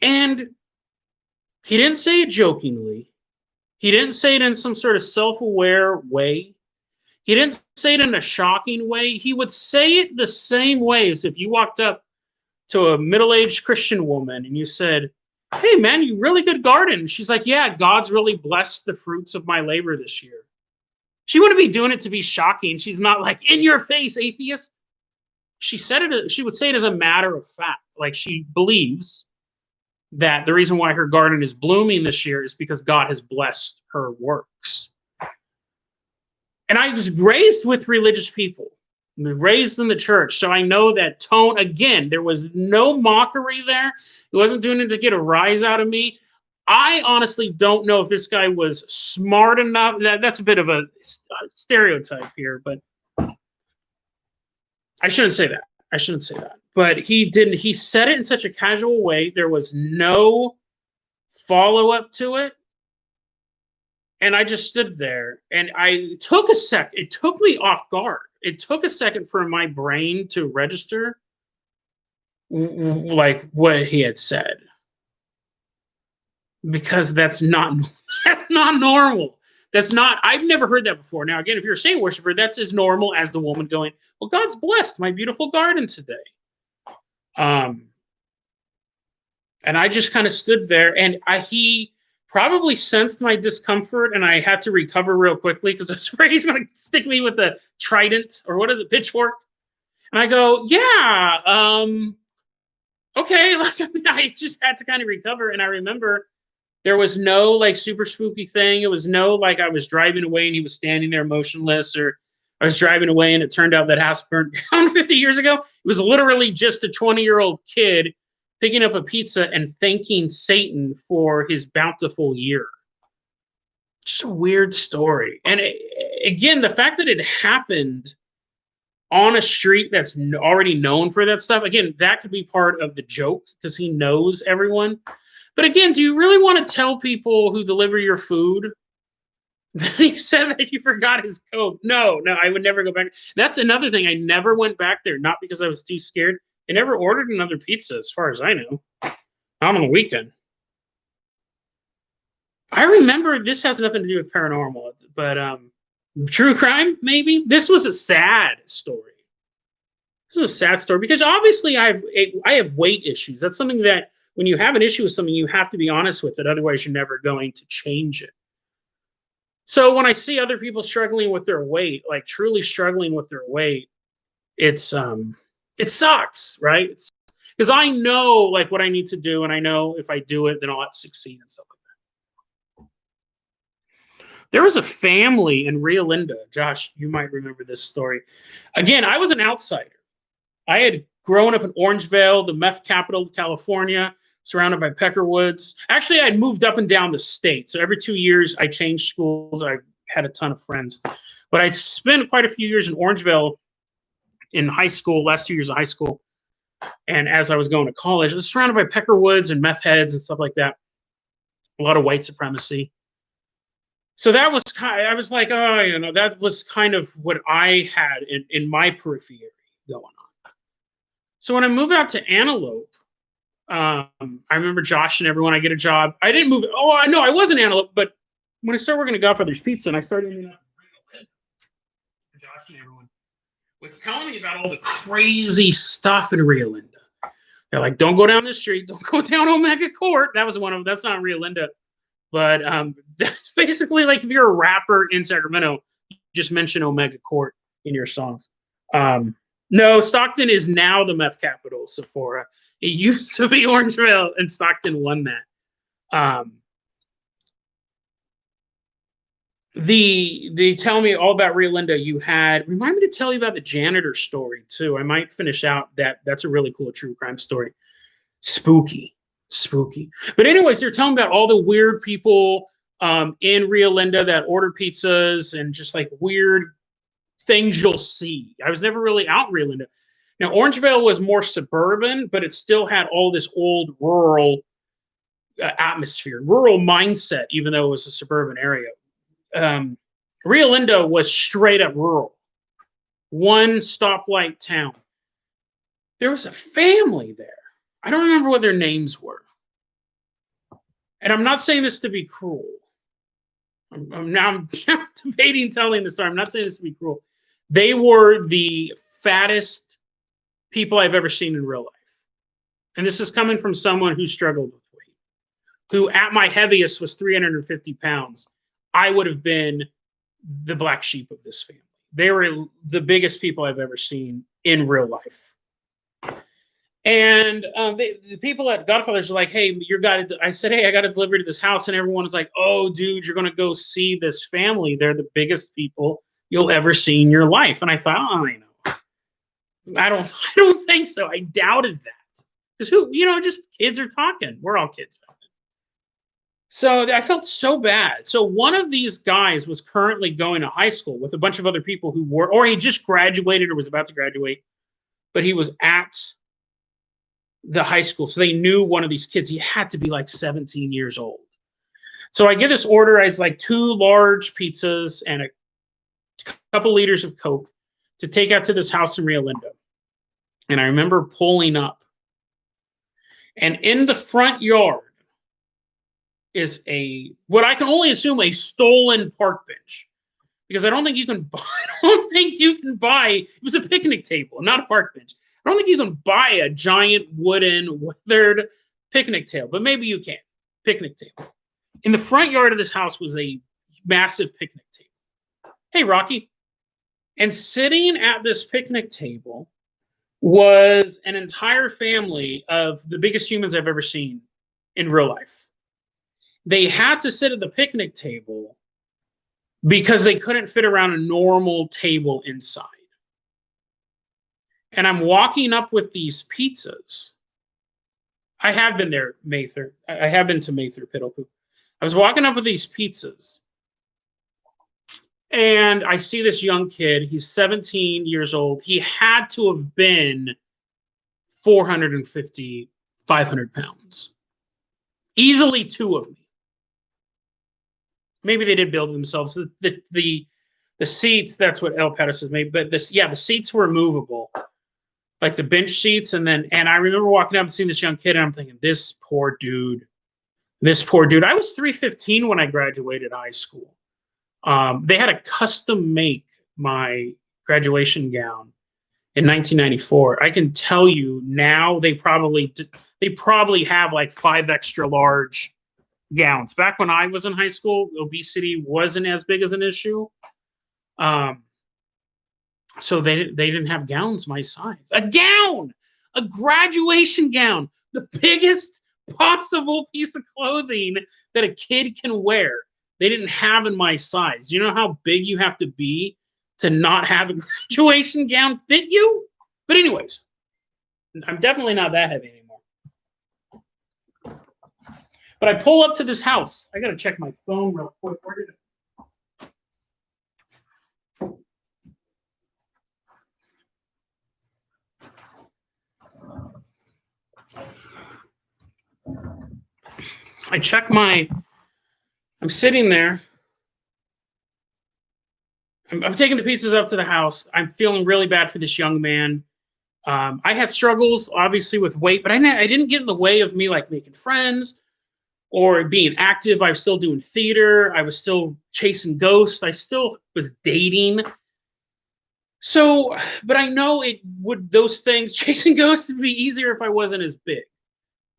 And he didn't say it jokingly. He didn't say it in some sort of self-aware way. He didn't say it in a shocking way. He would say it the same way as if you walked up to a middle-aged Christian woman and you said, hey, man, you really good garden. She's like, yeah, God's really blessed the fruits of my labor this year. She wouldn't be doing it to be shocking. She's not like, in your face, atheist. She would say it as a matter of fact. Like she believes that the reason why her garden is blooming this year is because God has blessed her works. And I was raised with religious people, raised in the church. So I know that tone. Again, there was no mockery there. He wasn't doing it to get a rise out of me. I honestly don't know if this guy was smart enough. That's a bit of a stereotype here, but I shouldn't say that. But he didn't. He said it in such a casual way. There was no follow-up to it. And I just stood there, and it took a sec. It took me off guard. It took a second for my brain to register like what he had said. Because that's not normal. I've never heard that before. Now, again, if you're a Satan worshiper, that's as normal as the woman going, well, God's blessed my beautiful garden today. And I just kind of stood there, and he probably sensed my discomfort, and I had to recover real quickly because I was afraid he's going to stick me with a trident, or what is it, pitchfork? And I go, yeah, okay. I just had to kind of recover, and I remember there was no like super spooky thing. It was no like I was driving away and he was standing there motionless, or I was driving away and it turned out that house burned down 50 years ago. It was literally just a 20-year-old kid picking up a pizza and thanking Satan for his bountiful year. Just a weird story. And again, the fact that it happened on a street that's already known for that stuff, again, that could be part of the joke because he knows everyone. But again, do you really want to tell people who deliver your food that he said that you forgot his code? No, I would never go back. That's another thing. I never went back there, not because I was too scared. I never ordered another pizza, as far as I know. Not on the weekend. I remember, this has nothing to do with paranormal, but true crime, maybe? This was a sad story. This was a sad story because obviously I have weight issues. That's something that when you have an issue with something, you have to be honest with it. Otherwise, you're never going to change it. So when I see other people struggling with their weight, like truly struggling with their weight, it sucks, right? Because I know like what I need to do, and I know if I do it, then I'll succeed and stuff like that. There was a family in Rio Linda. Josh, you might remember this story. Again, I was an outsider. I had grown up in Orangevale, the meth capital of California, surrounded by peckerwoods. Actually, I'd moved up and down the state. So every 2 years, I changed schools. I had a ton of friends. But I'd spent quite a few years in Orangevale in high school, last 2 years of high school. And as I was going to college, I was surrounded by peckerwoods and meth heads and stuff like that. A lot of white supremacy. So that was I was like, oh, that was kind of what I had in my periphery going on. So when I moved out to Antelope, I remember Josh and everyone. I get a job. I didn't move. Oh, I know I was an Antelope, but when I started working at Godfather's Pizza, and I started ending up Josh and everyone was telling me about all the crazy stuff in Rio Linda. They're like, don't go down this street. Don't go down Omega Court. That was one of them. That's not Rio Linda. But that's basically like if you're a rapper in Sacramento, you just mention Omega Court in your songs. No, Stockton is now the meth capital, Sephora. It used to be Orangeville, and Stockton won that. They tell me all about Rio Linda. You had remind me to tell you about the janitor story too. I might finish out that. That's a really cool true crime story. Spooky. But anyways, they're telling about all the weird people in Rio Linda that order pizzas and just like weird things you'll see. I was never really out in Rio Linda. Now, Orangevale was more suburban, but it still had all this old rural atmosphere, rural mindset, even though it was a suburban area. Rio Linda was straight up rural, one stoplight town. There was a family there. I don't remember what their names were. And I'm not saying this to be cruel. I'm debating telling the story. I'm not saying this to be cruel. They were the fattest people I've ever seen in real life. And this is coming from someone who struggled with weight, who at my heaviest was 350 pounds. I would have been the black sheep of this family. They were the biggest people I've ever seen in real life. And the people at Godfather's are like, hey, I said, hey, I got to deliver to this house. And everyone was like, oh, dude, you're going to go see this family. They're the biggest people you'll ever see in your life. And I thought, oh, I know. I don't think so. I doubted that. Because just kids are talking. We're all kids. So I felt so bad. So one of these guys was currently going to high school with a bunch of other people who were, or he just graduated or was about to graduate, but he was at the high school. So they knew one of these kids. He had to be like 17 years old. So I get this order. It's like 2 large pizzas and a couple liters of Coke to take out to this house in Rio Linda. And I remember pulling up. And in the front yard is what I can only assume a stolen park bench. Because I don't think you can buy, it was a picnic table, not a park bench. I don't think you can buy a giant wooden weathered picnic table, but maybe you can. Picnic table. In the front yard of this house was a massive picnic table. Hey, Rocky. And sitting at this picnic table was an entire family of the biggest humans I've ever seen in real life. They had to sit at the picnic table because they couldn't fit around a normal table inside. And I'm walking up with these pizzas. I have been there, Mather. I have been to Mather Piddlepoo. I was walking up with these pizzas. And I see this young kid. He's 17 years old. He had to have been 450, 500 pounds. Easily 2 of me. Maybe they did build themselves. The seats, that's what El Pettis made. But the seats were movable. Like the bench seats. And I remember walking up and seeing this young kid, and I'm thinking, this poor dude. I was 315 when I graduated high school. They had to custom make my graduation gown in 1994. I can tell you now they probably have like 5 extra large gowns. Back when I was in high school, obesity wasn't as big as an issue. So they didn't have gowns my size. A gown, a graduation gown, the biggest possible piece of clothing that a kid can wear. They didn't have in my size. You know how big you have to be to not have a graduation gown fit you? But anyways, I'm definitely not that heavy anymore. But I pull up to this house. I got to check my phone real quick. Where did it? I check I'm sitting there. I'm taking the pizzas up to the house. I'm feeling really bad for this young man. I had struggles, obviously, with weight, but I didn't get in the way of me like making friends or being active. I was still doing theater. I was still chasing ghosts. I still was dating. So, but I know it would, those things, chasing ghosts would be easier if I wasn't as big.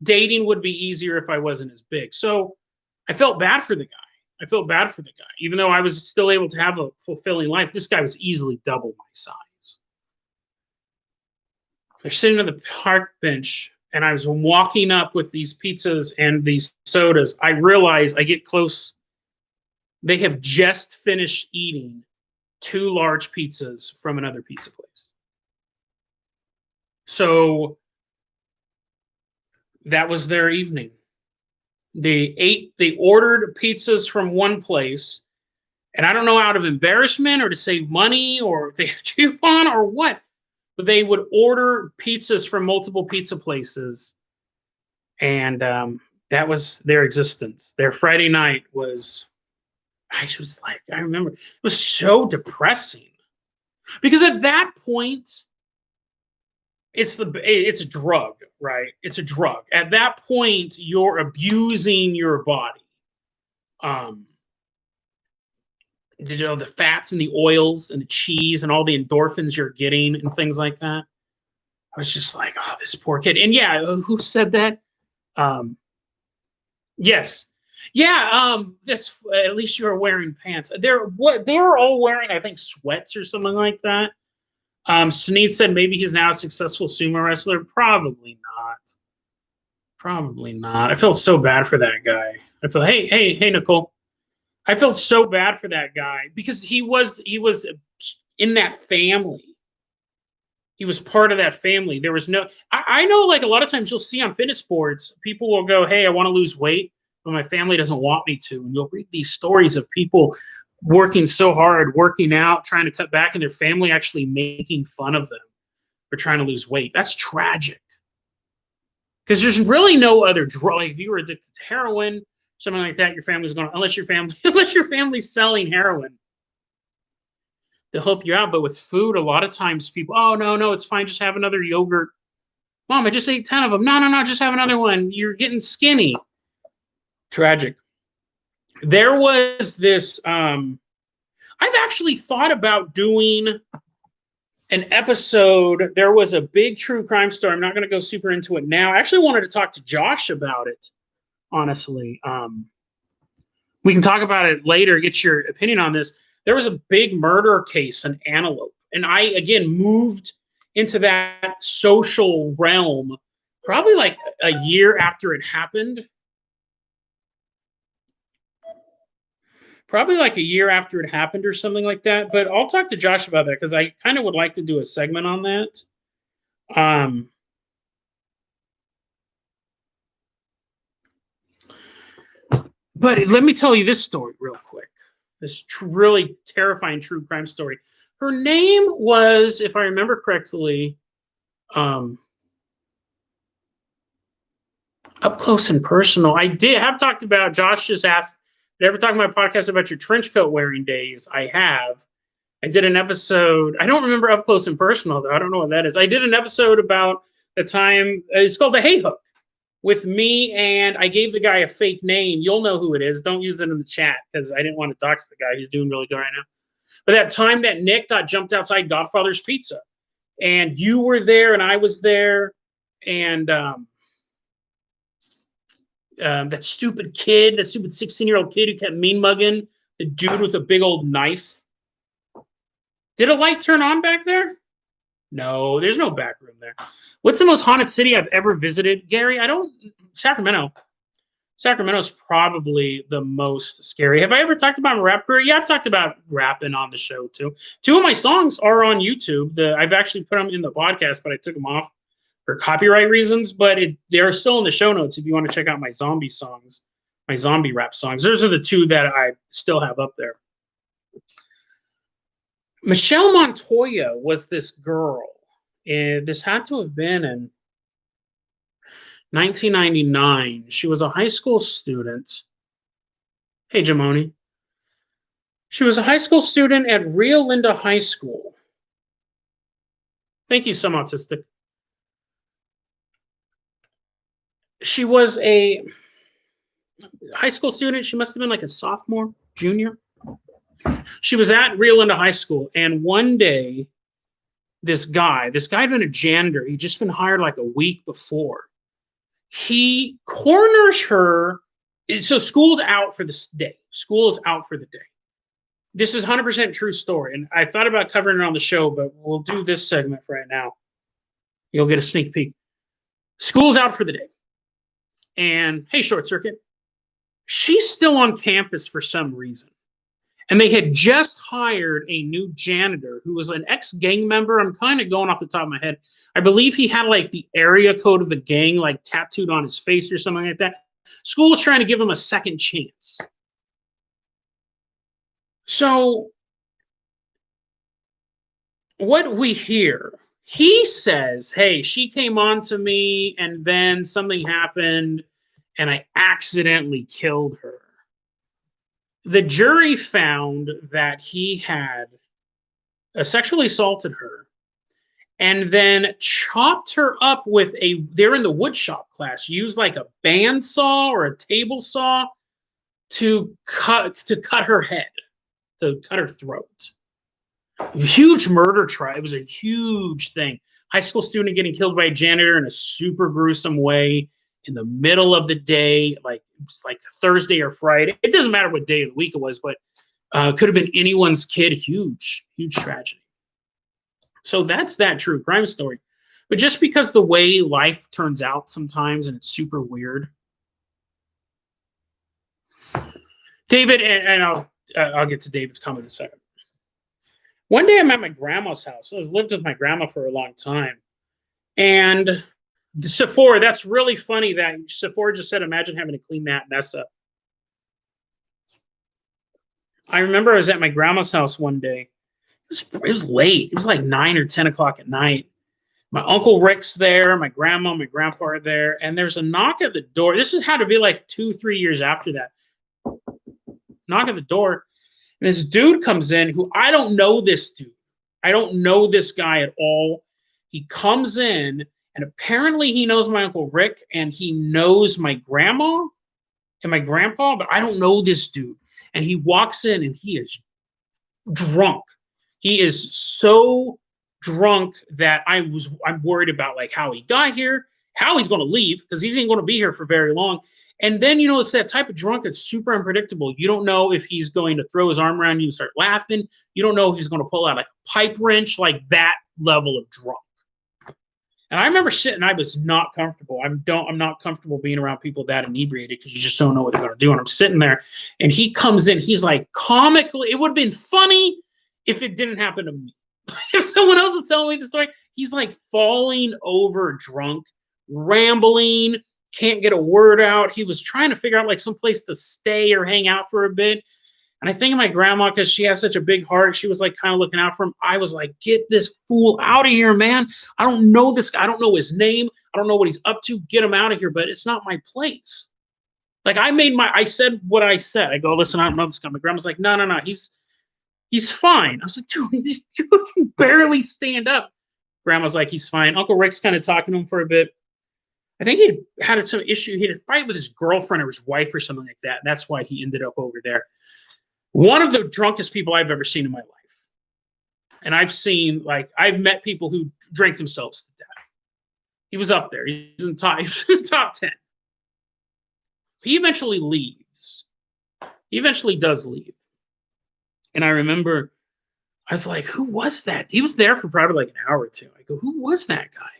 Dating would be easier if I wasn't as big. So I felt bad for the guy. I felt bad for the guy. Even though I was still able to have a fulfilling life, this guy was easily double my size. They're sitting on the park bench, and I was walking up with these pizzas and these sodas. I realize I get close. They have just finished eating 2 large pizzas from another pizza place. So that was their evening. They ordered pizzas from one place, and I don't know, out of embarrassment or to save money or if they had a coupon or what, but they would order pizzas from multiple pizza places. And that was their existence. Their Friday night was, I was like, I remember, it was so depressing. Because at that point, it's a drug, right? It's a drug. At that point, you're abusing your body. The fats and the oils and the cheese and all the endorphins you're getting and things like that. I was just like, oh, this poor kid. And yeah, who said that? Yes. Yeah, that's, at least you were wearing pants. They were all wearing, I think, sweats or something like that. Sneed said maybe he's now a successful sumo wrestler. Probably not. Probably not. I felt so bad for that guy. I felt, hey, Nicole. I felt so bad for that guy because he was in that family. He was part of that family. There was no, I know, like, a lot of times you'll see on fitness boards, people will go, hey, I want to lose weight, but my family doesn't want me to. And you'll read these stories of people working so hard, working out, trying to cut back, and their family actually making fun of them for trying to lose weight. That's tragic. Because there's really no other drug. Like, if you were addicted to heroin, something like that, your family's going to, unless your family's selling heroin, they'll help you out. But with food, a lot of times people, oh, no, it's fine. Just have another yogurt. Mom, I just ate 10 of them. No, just have another one. You're getting skinny. Tragic. There was this, I've actually thought about doing an episode. There was a big true crime story. I'm not going to go super into it now. I actually wanted to talk to Josh about it, honestly. We can talk about it later, get your opinion on this. There was a big murder case in Antelope. And I, again, moved into that social realm probably like a year after it happened. Probably like a year after it happened or something like that. But I'll talk to Josh about that because I kind of would like to do a segment on that. But let me tell you this story real quick. This really terrifying true crime story. Her name was, if I remember correctly, Up Close and Personal. I did have talked about, Josh just asked, did I ever talk on my podcast about your trench coat wearing days? I have. I did an episode. I don't remember Up Close and Personal, though. I don't know what that is. I did an episode about the time. It's called The Hay Hook with me, and I gave the guy a fake name. You'll know who it is. Don't use it in the chat because I didn't want to dox the guy. He's doing really good right now. But that time that Nick got jumped outside Godfather's Pizza, and you were there, and I was there, and that stupid kid, that stupid 16-year-old kid who kept mean mugging the dude with a big old knife. Did a light turn on back there? No, there's no back room there. What's the most haunted city I've ever visited? Gary, Sacramento. Sacramento's probably the most scary. Have I ever talked about my rap career? Yeah, I've talked about rapping on the show too. 2 of my songs are on YouTube. I've actually put them in the podcast, but I took them off for copyright reasons. But they're still in the show notes if you want to check out my zombie songs, my zombie rap songs. Those are the 2 that I still have up there. Michelle Montoya was this girl. And this had to have been in 1999. She was a high school student. Hey, Jamoni. She was a high school student at Rio Linda High School. Thank you, Some Autistic. She was a high school student. She must have been like a sophomore, junior. She was at Rio Linda High School, and one day, this guy had been a janitor. He'd just been hired like a week before. He corners her. So school's out for this day. School is out for the day. This is 100% true story. And I thought about covering it on the show, but we'll do this segment for right now. You'll get a sneak peek. School's out for the day. And hey, short circuit, she's still on campus for some reason. And they had just hired a new janitor who was an ex-gang member. I'm kind of going off the top of my head. I believe he had like the area code of the gang like tattooed on his face or something like that. School was trying to give him a second chance. So what we hear, he says, hey, she came on to me and then something happened and I accidentally killed her. The jury found that he had sexually assaulted her and then chopped her up with they're in the wood shop class, used like a bandsaw or a table saw to cut her head, to cut her throat. Huge murder trial. It was a huge thing. High school student getting killed by a janitor in a super gruesome way in the middle of the day, like Thursday or Friday. It doesn't matter what day of the week it was, but could have been anyone's kid. Huge tragedy. So that's that true crime story. But just because the way life turns out sometimes, and it's super weird. David, and I'll get to David's comment in a second. One day I'm at my grandma's house. I lived with my grandma for a long time. And Sephora, that's really funny that Sephora just said, imagine having to clean that mess up. I remember I was at my grandma's house one day. It was late. It was like 9 or 10 o'clock at night. My Uncle Rick's there, my grandma, my grandpa are there, and there's a knock at the door. This had to be like 2-3 years after that. Knock at the door. And this dude comes in who I don't know this dude. I don't know this guy at all. He comes in, and apparently he knows my Uncle Rick, and he knows my grandma and my grandpa, but I don't know this dude. And he walks in, and he is drunk. He is so drunk that I'm worried about like how he got here, how he's going to leave, because he's ain't going to be here for very long. And then, it's that type of drunk that's super unpredictable. You don't know if he's going to throw his arm around you and start laughing. You don't know if he's going to pull out like a pipe wrench, like that level of drunk. And I remember sitting, I was not comfortable. I'm not comfortable being around people that inebriated because you just don't know what they're going to do. And I'm sitting there and he comes in, he's like comically, it would have been funny if it didn't happen to me. If someone else is telling me the story, he's like falling over drunk, rambling, can't get a word out. He was trying to figure out like some place to stay or hang out for a bit. And I think of my grandma, because she has such a big heart, she was like kind of looking out for him. I was like, get this fool out of here, man. I don't know this guy. I don't know his name. I don't know what he's up to. Get him out of here, but it's not my place. Like I said what I said. I go, listen, I don't know this guy. My grandma's like, no, he's fine. I was like, dude, he can barely stand up. Grandma's like, he's fine. Uncle Rick's kind of talking to him for a bit. I think he had some issue. He had a fight with his girlfriend or his wife or something like that. And that's why he ended up over there. One of the drunkest people I've ever seen in my life. And I've met people who drank themselves to death. He was up there. He was in the top 10. He eventually leaves. He eventually does leave. And I remember, I was like, who was that? He was there for probably like an hour or two. I go, who was that guy?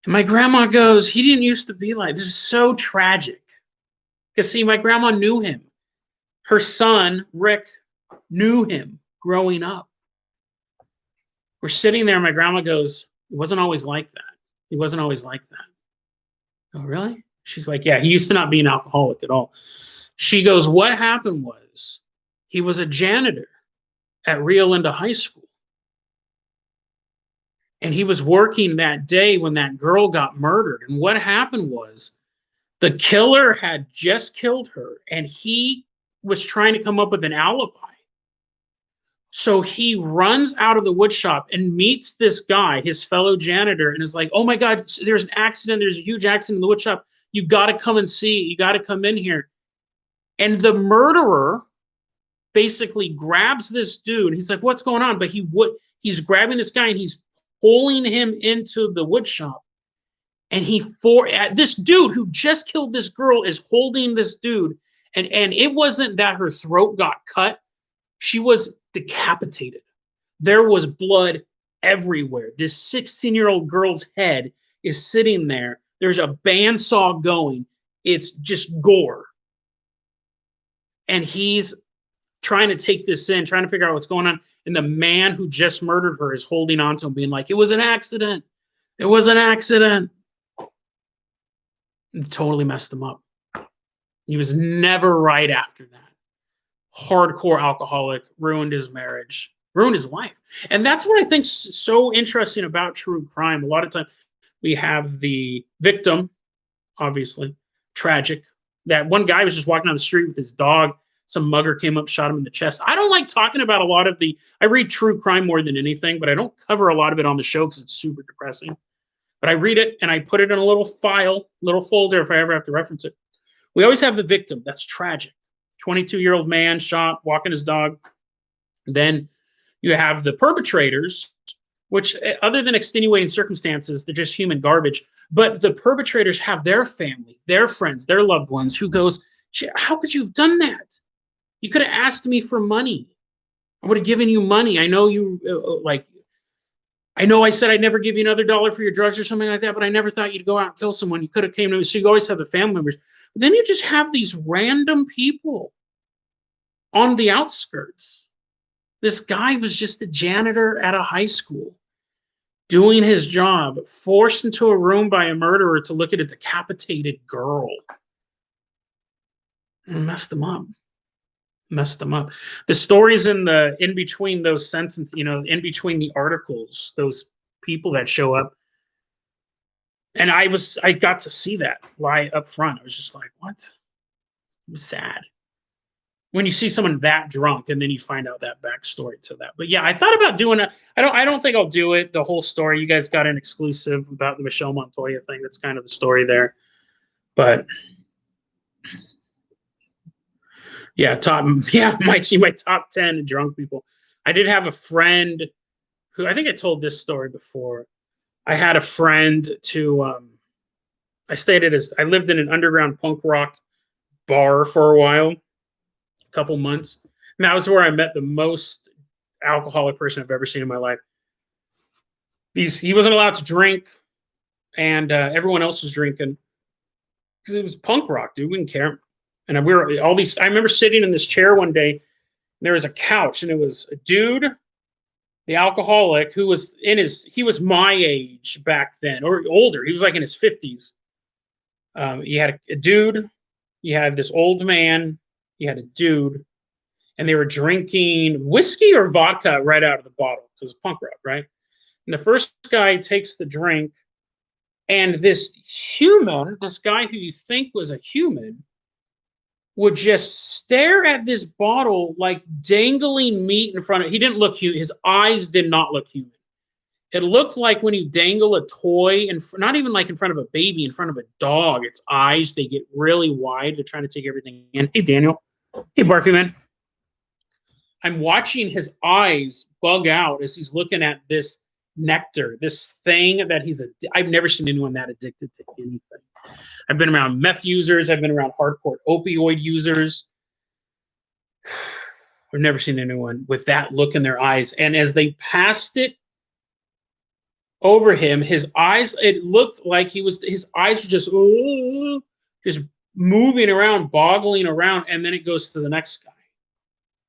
And my grandma goes, he didn't used to be like, this is so tragic. Because see, my grandma knew him. Her son, Rick, knew him growing up. We're sitting there, and my grandma goes, it wasn't always like that. He wasn't always like that. Oh, really? She's like, yeah, he used to not be an alcoholic at all. She goes, what happened was he was a janitor at Rio Linda High School. And he was working that day when that girl got murdered. And what happened was the killer had just killed her, and he was trying to come up with an alibi. So he runs out of the wood shop and meets this guy, his fellow janitor, and is like, "Oh my God, there's an accident. There's a huge accident in the wood shop. You got to come and see. You got to come in here." And the murderer basically grabs this dude. He's like, "What's going on?" But he's grabbing this guy and he's pulling him into the wood shop. And this dude who just killed this girl is holding this dude. And it wasn't that her throat got cut. She was decapitated. There was blood everywhere. This 16-year-old girl's head is sitting there. There's a bandsaw going. It's just gore. And he's trying to take this in, trying to figure out what's going on. And the man who just murdered her is holding on to him, being like, "It was an accident. It was an accident." It totally messed him up. He was never right after that. Hardcore alcoholic, ruined his marriage, ruined his life. And that's what I think's so interesting about true crime. A lot of times we have the victim, obviously, tragic. That one guy was just walking down the street with his dog. Some mugger came up, shot him in the chest. I don't like talking about a lot of I read true crime more than anything, but I don't cover a lot of it on the show because it's super depressing. But I read it and I put it in a little file, little folder if I ever have to reference it. We always have the victim. That's tragic. 22-year-old man shot, walking his dog. Then you have the perpetrators, which other than extenuating circumstances, they're just human garbage. But the perpetrators have their family, their friends, their loved ones who goes, "How could you have done that? You could have asked me for money. I would have given you money. I know you I know I said I'd never give you another dollar for your drugs or something like that, but I never thought you'd go out and kill someone. You could have came to me." So you always have the family members. But then you just have these random people on the outskirts. This guy was just a janitor at a high school doing his job, forced into a room by a murderer to look at a decapitated girl. And messed him up. Messed them up. The stories in between those sentences, in between the articles, those people that show up, and I got to see that lie up front. I was just like, what? It was sad when you see someone that drunk and then you find out that backstory to that. But yeah, I thought about doing it. I don't think I'll do it the whole story. You guys got an exclusive about the Michelle Montoya thing. That's kind of the story there. But yeah, might see my top 10 drunk people. I did have a friend who, I think I told this story before. I had a friend I lived in an underground punk rock bar for a while, a couple months. And that was where I met the most alcoholic person I've ever seen in my life. He wasn't allowed to drink, and everyone else was drinking because it was punk rock, dude. We didn't care. And we were all these. I remember sitting in this chair one day. And there was a couch, and it was a dude, the alcoholic, who was he was my age back then, or older. He was like in his 50s. You had a dude, you had this old man, you had a dude, and they were drinking whiskey or vodka right out of the bottle because it's punk rock, right? And the first guy takes the drink, and this guy who you think was a human, would just stare at this bottle like dangling meat in front of. He didn't look human. His eyes did not look human. It looked like when you dangle a toy, and not even like in front of a baby, in front of a dog, its eyes, they get really wide. They're trying to take everything in. Hey, Daniel. Hey, Barky, man. I'm watching his eyes bug out as he's looking at this nectar, this thing that I've never seen anyone that addicted to anything. I've been around meth users. I've been around hardcore opioid users. I've never seen anyone with that look in their eyes. And as they passed it over him, his eyes, it looked like his eyes were just moving around, boggling around. And then it goes to the next guy.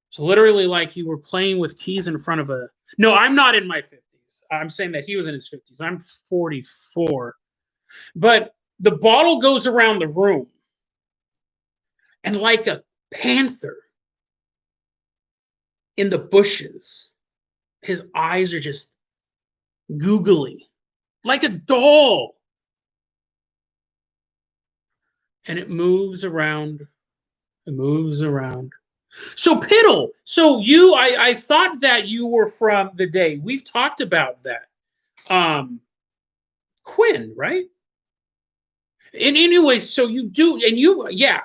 So literally like you were playing with keys in front of no, I'm not in my 50s. I'm saying that he was in his 50s. I'm 44. But the bottle goes around the room, and like a panther in the bushes, his eyes are just googly, like a doll. And it moves around, it moves around. So Piddle, I thought that you were from the day. We've talked about that. Quinn, right? And anyways, so you do, and you, yeah.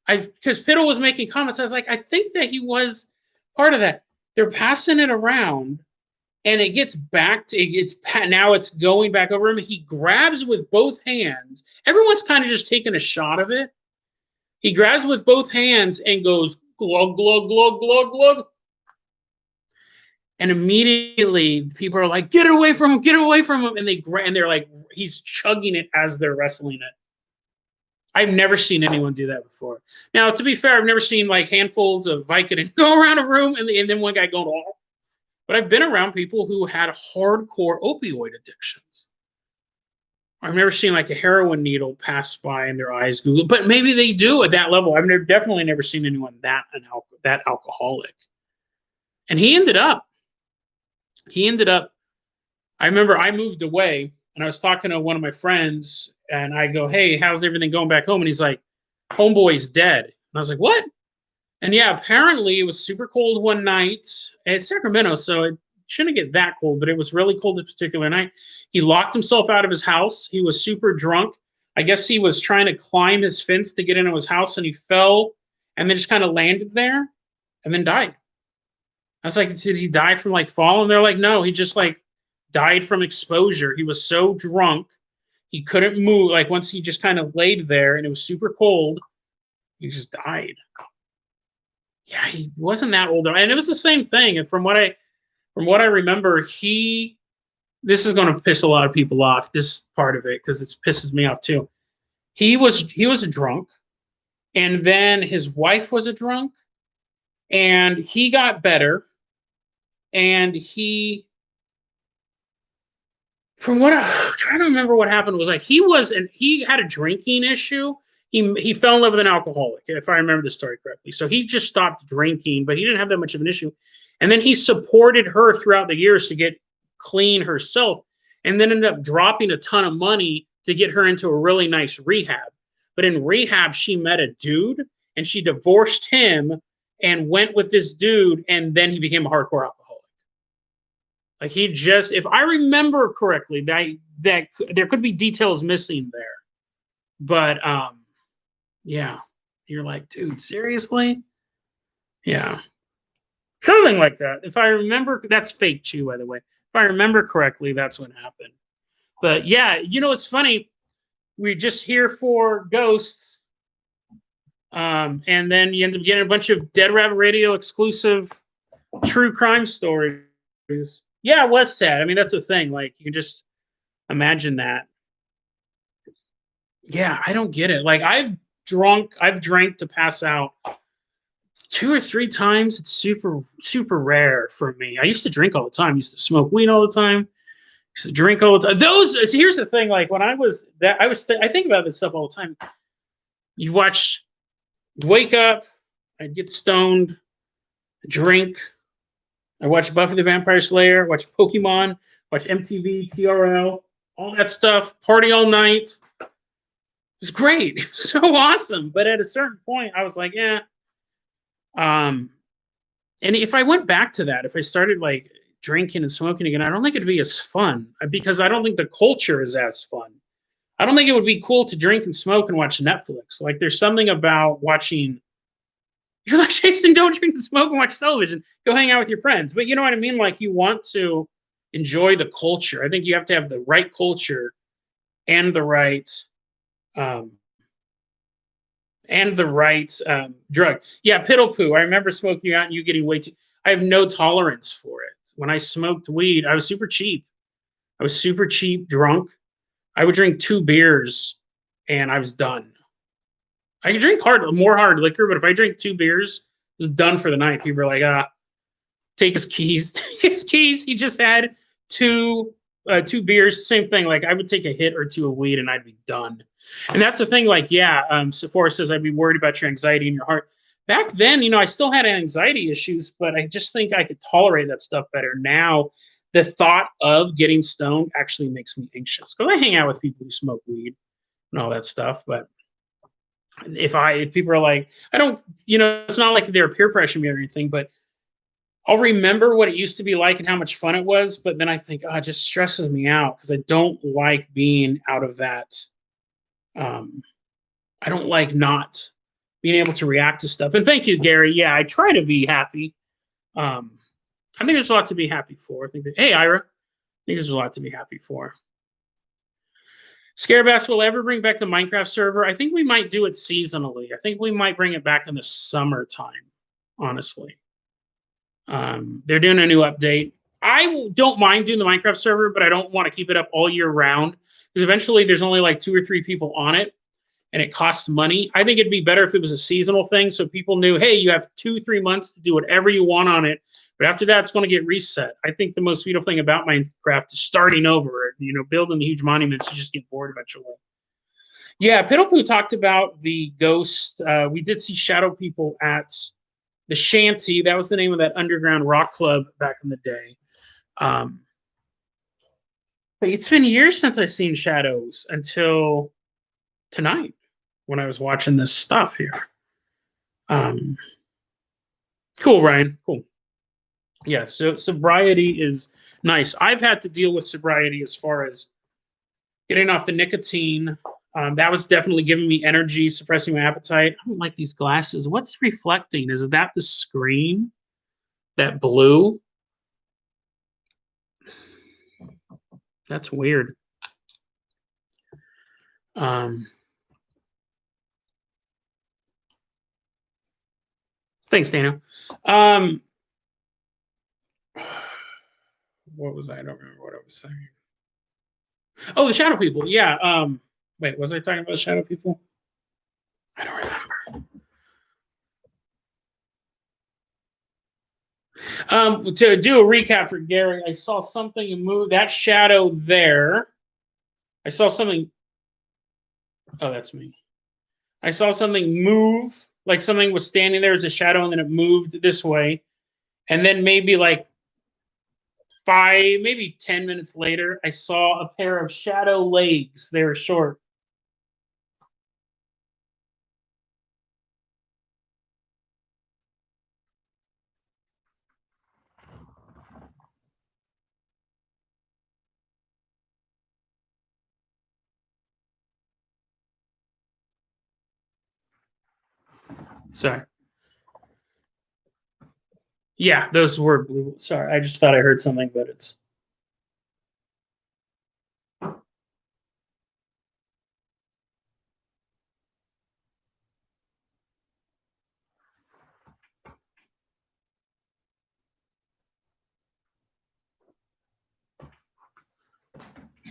I because Piddle was making comments. I was like, I think that he was part of that. They're passing it around, and it gets back to now it's going back over him. He grabs with both hands. Everyone's kind of just taking a shot of it. He grabs with both hands and goes glug glug glug glug glug. And immediately people are like, get away from him, get away from him. And they're like, he's chugging it as they're wrestling it. I've never seen anyone do that before. Now, to be fair, I've never seen like handfuls of Vicodin go around a room and then one guy going off. But I've been around people who had hardcore opioid addictions. I've never seen like a heroin needle pass by in their eyes, Google, but maybe they do at that level. Definitely never seen anyone that alcoholic. And he ended up, I remember I moved away and I was talking to one of my friends and I go, hey, how's everything going back home? And he's like, homeboy's dead. And I was like, what? And yeah, apparently it was super cold one night. It's Sacramento, so it shouldn't get that cold, but it was really cold this particular night. He locked himself out of his house. He was super drunk. I guess he was trying to climb his fence to get into his house and he fell and then just kind of landed there and then died. I was like, did he die from like fall? And they're like, no, he just like died from exposure. He was so drunk, he couldn't move. Like once he just kind of laid there and it was super cold, he just died. Yeah, he wasn't that old, and it was the same thing. And from what I remember, this is going to piss a lot of people off. This part of it because it pisses me off too. He was a drunk, and then his wife was a drunk, and he got better, and from what I'm trying to remember what happened was like he had a drinking issue. He fell in love with an alcoholic, if I remember the story correctly. So he just stopped drinking, but he didn't have that much of an issue. And then he supported her throughout the years to get clean herself, and then ended up dropping a ton of money to get her into a really nice rehab. But in rehab, she met a dude and she divorced him and went with this dude, and then he became a hardcore alcoholic. Like if I remember correctly, that there could be details missing there, but yeah, you're like, dude, seriously? Yeah, something like that. If I remember, that's fake chew, by the way. If I remember correctly, that's what happened. But yeah, it's funny. We're just here for ghosts, and then you end up getting a bunch of Dead Rabbit Radio exclusive true crime stories. Yeah, it was sad. I mean, that's the thing. Like, you can just imagine that. Yeah, I don't get it. Like, I've drank to pass out 2 or 3 times. It's super, super rare for me. I used to drink all the time. I used to smoke weed all the time. I used to drink all the time. Here's the thing. Like, when I think about this stuff all the time. You wake up, I'd get stoned, drink. I watch Buffy the Vampire Slayer, watch Pokemon, watch MTV, TRL, all that stuff, party all night. It was great. It was so awesome. But at a certain point, I was like, yeah. And if I went back to that, if I started like drinking and smoking again, I don't think it'd be as fun because I don't think the culture is as fun. I don't think it would be cool to drink and smoke and watch Netflix. Like there's something about watching. You're like, Jason, don't drink and smoke and watch television. Go hang out with your friends. But you know what I mean? Like you want to enjoy the culture. I think you have to have the right culture and the right drug. Yeah, piddle poo. I remember smoking out and you getting way too. I have no tolerance for it. When I smoked weed, I was super cheap. Drunk. I would drink 2 beers and I was done. I could drink more hard liquor, but if I drink 2 beers, it's done for the night. People are like, take his keys. Take his keys. He just had 2 beers. Same thing. Like I would take a hit or 2 of weed and I'd be done. And that's the thing. Like, yeah, Sephora says I'd be worried about your anxiety in your heart. Back then, I still had anxiety issues, but I just think I could tolerate that stuff better. Now, the thought of getting stoned actually makes me anxious because I hang out with people who smoke weed and all that stuff. But If people are like, I don't, it's not like they're peer pressuring me or anything, but I'll remember what it used to be like and how much fun it was. But then I think, oh, it just stresses me out because I don't like being out of that. I don't like not being able to react to stuff. And thank you, Gary. Yeah, I try to be happy. I think there's a lot to be happy for. Hey, Ira, I think there's a lot to be happy for. Scarebass will ever bring back the Minecraft server? I think we might do it seasonally. I think we might bring it back in the summertime, honestly. They're doing a new update. I don't mind doing the Minecraft server, but I don't want to keep it up all year round because eventually there's only like 2 or 3 people on it and it costs money. I think it'd be better if it was a seasonal thing so people knew, hey, you have 2-3 months to do whatever you want on it. But after that, it's going to get reset. I think the most beautiful thing about Minecraft is starting over. Building the huge monuments, you just get bored eventually. Yeah, Piddlepoo talked about the ghost. We did see shadow people at the Shanty. That was the name of that underground rock club back in the day. But it's been years since I've seen shadows until tonight when I was watching this stuff here. Cool, Ryan. Cool. Yeah, so sobriety is nice. I've had to deal with sobriety as far as getting off the nicotine. That was definitely giving me energy, suppressing my appetite. I don't like these glasses. What's reflecting? Is that the screen? That blue? That's weird. Thanks, Dana. What was I? I don't remember what I was saying. Oh, the shadow people. Yeah. Wait, was I talking about the shadow people? I don't remember. To do a recap for Gary, I saw something move. That shadow there. I saw something. Oh, that's me. I saw something move, like something was standing there as a shadow, and then it moved this way. And then maybe like 5, maybe 10 minutes later, I saw a pair of shadow legs. They were short. Sorry. Yeah, those were blue. Sorry, I just thought I heard something, but it's.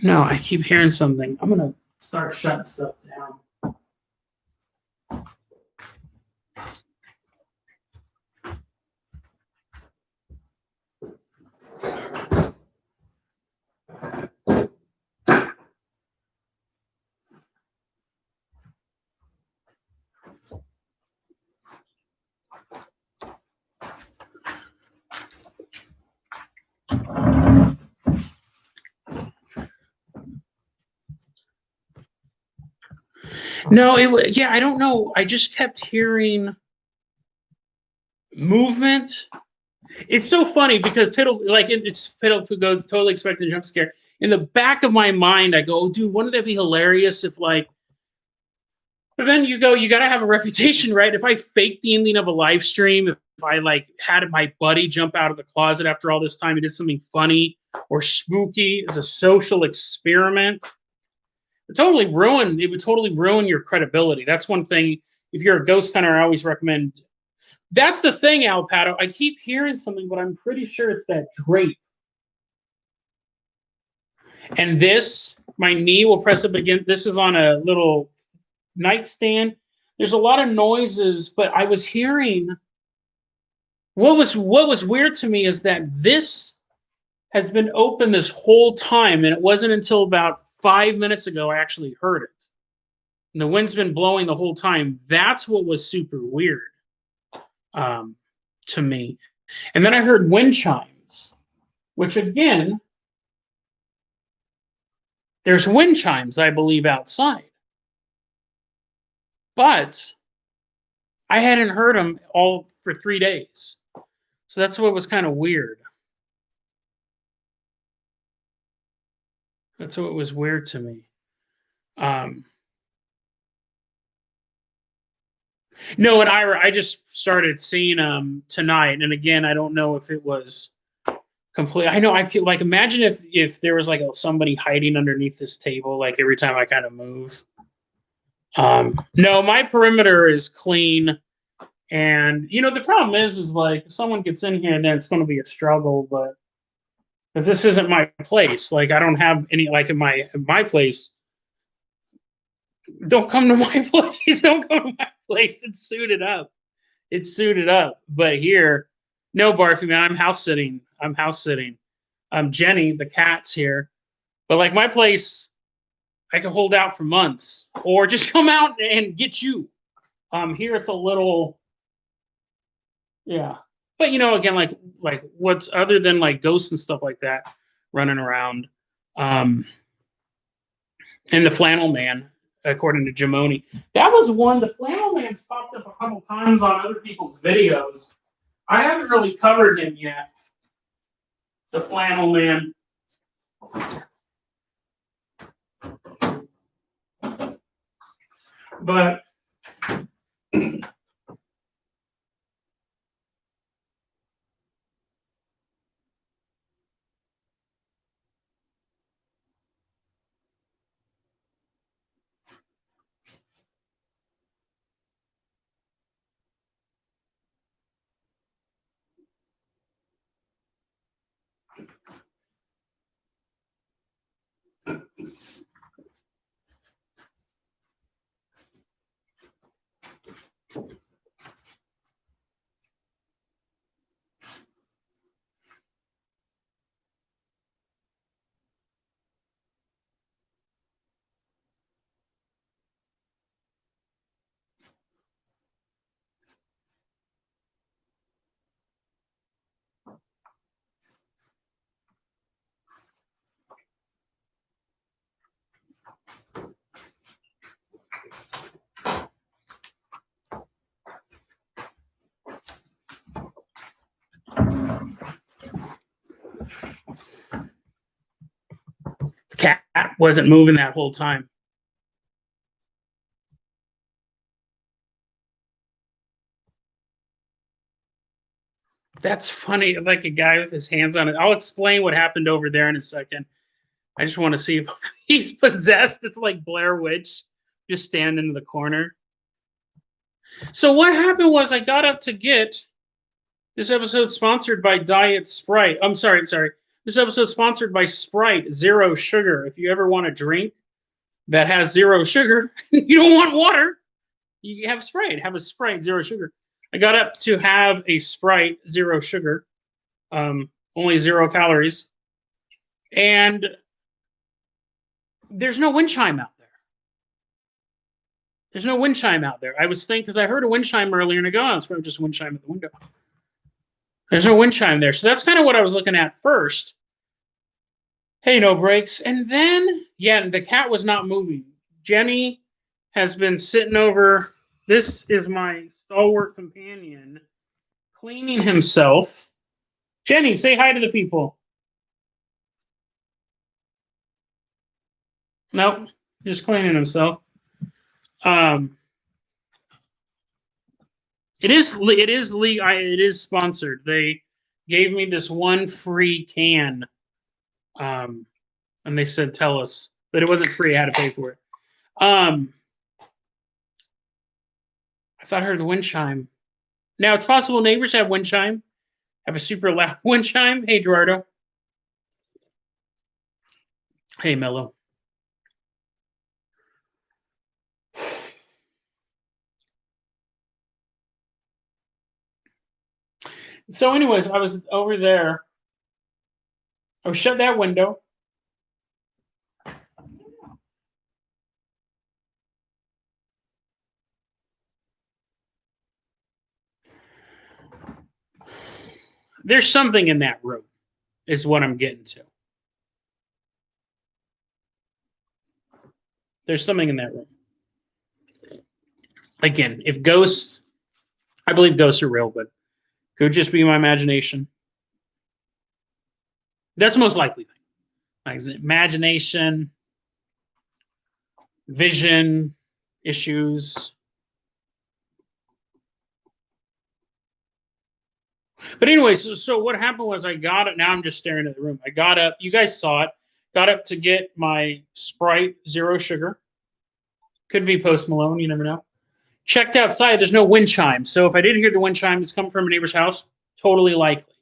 No, I keep hearing something. I'm gonna start shutting stuff down. No, yeah, I don't know. I just kept hearing movement. It's so funny because Piddle who goes totally expecting a jump scare. In the back of my mind, I go, oh, dude, wouldn't that be hilarious if like. But then you got to have a reputation, right? If I fake the ending of a live stream, if I like had my buddy jump out of the closet after all this time and did something funny or spooky as a social experiment, it would totally ruin your credibility. That's one thing. If you're a ghost hunter, I always recommend. That's the thing, Alpato. I keep hearing something, but I'm pretty sure it's that drape. And this, my knee will press up against. This is on a little nightstand. There's a lot of noises, but I was hearing. What was weird to me is that this has been open this whole time, and it wasn't until about 5 minutes ago I actually heard it. And the wind's been blowing the whole time. That's what was super weird to me. And then I heard wind chimes, which again, there's wind chimes, I believe, outside. But I hadn't heard them all for 3 days. So that's what was kind of weird. That's what was weird to me. No, and I just started seeing them tonight, and again, I don't know if it was complete. I know I could like imagine if there was like somebody hiding underneath this table, like every time I kind of move. No, my perimeter is clean, and the problem is like if someone gets in here, then it's going to be a struggle, but because this isn't my place, like I don't have any like in my place. Don't come to my place. Don't come to my place. It's suited up. It's suited up. But here, no, Barfy, man, I'm house sitting. I'm house sitting. Jenny, the cat's here. But like my place, I can hold out for months or just come out and get you. Here it's a little, yeah. But again, like what's other than like ghosts and stuff like that running around. And the flannel man, according to Jamoni. That was one. The flannel man's popped up a couple times on other people's videos. I haven't really covered him yet. The flannel man. But the cat wasn't moving that whole time. That's funny. Like a guy with his hands on it. I'll explain what happened over there in a second. I just want to see if he's possessed. It's like Blair Witch, just standing in the corner. So what happened was I got up to get this episode sponsored by Diet Sprite. I'm sorry. This episode sponsored by Sprite Zero Sugar. If you ever want a drink that has zero sugar, you don't want water, you have Sprite. Have a Sprite Zero Sugar. I got up to have a Sprite Zero Sugar, only 0 calories, and there's no wind chime out there. There's no wind chime out there. I was thinking, because I heard a wind chime earlier, and I go, oh, it's probably just a wind chime at the window. There's no wind chime there. So that's kind of what I was looking at first. Hey, no breaks. And then, yeah, the cat was not moving. Jenny has been sitting over. This is my stalwart companion cleaning himself. Jenny, say hi to the people. Nope, just cleaning himself. It is sponsored. They gave me this one free can, and they said tell us, but it wasn't free. I had to pay for it. I thought I heard the wind chime. Now it's possible neighbors have wind chime, have a super loud wind chime. Hey, Gerardo. Hey, Mello. So, anyways, I was over there. I shut that window. There's something in that room, is what I'm getting to. There's something in that room. Again, if ghosts, I believe ghosts are real, but could just be my imagination. That's the most likely thing. Like imagination, vision issues. But anyways, so what happened was I got it. Now I'm just staring at the room. I got up. You guys saw it. Got up to get my Sprite Zero Sugar. Could be Post Malone. You never know. Checked outside. There's no wind chime. So if I didn't hear the wind chime, it's coming from a neighbor's house. Totally likely.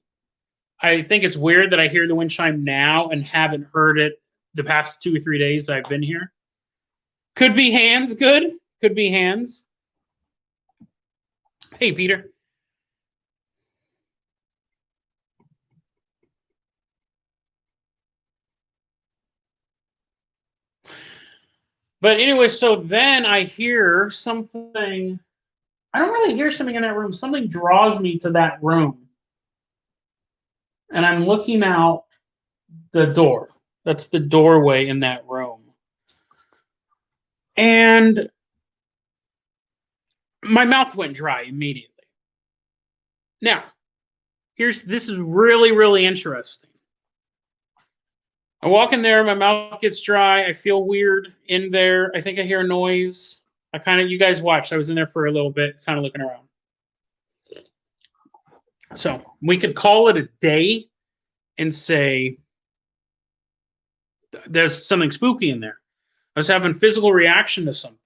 I think it's weird that I hear the wind chime now and haven't heard it the past 2 or 3 days I've been here. Could be hands. Good. Could be hands. Hey, Peter. But anyway, so then I hear something. I don't really hear something in that room. Something draws me to that room. And I'm looking out the door. That's the doorway in that room. And my mouth went dry immediately. Now, this is really, really interesting. I walk in there, my mouth gets dry, I feel weird in there. I think I hear a noise. You guys watched. I was in there for a little bit, kind of looking around. So we could call it a day and say there's something spooky in there. I was having physical reaction to something.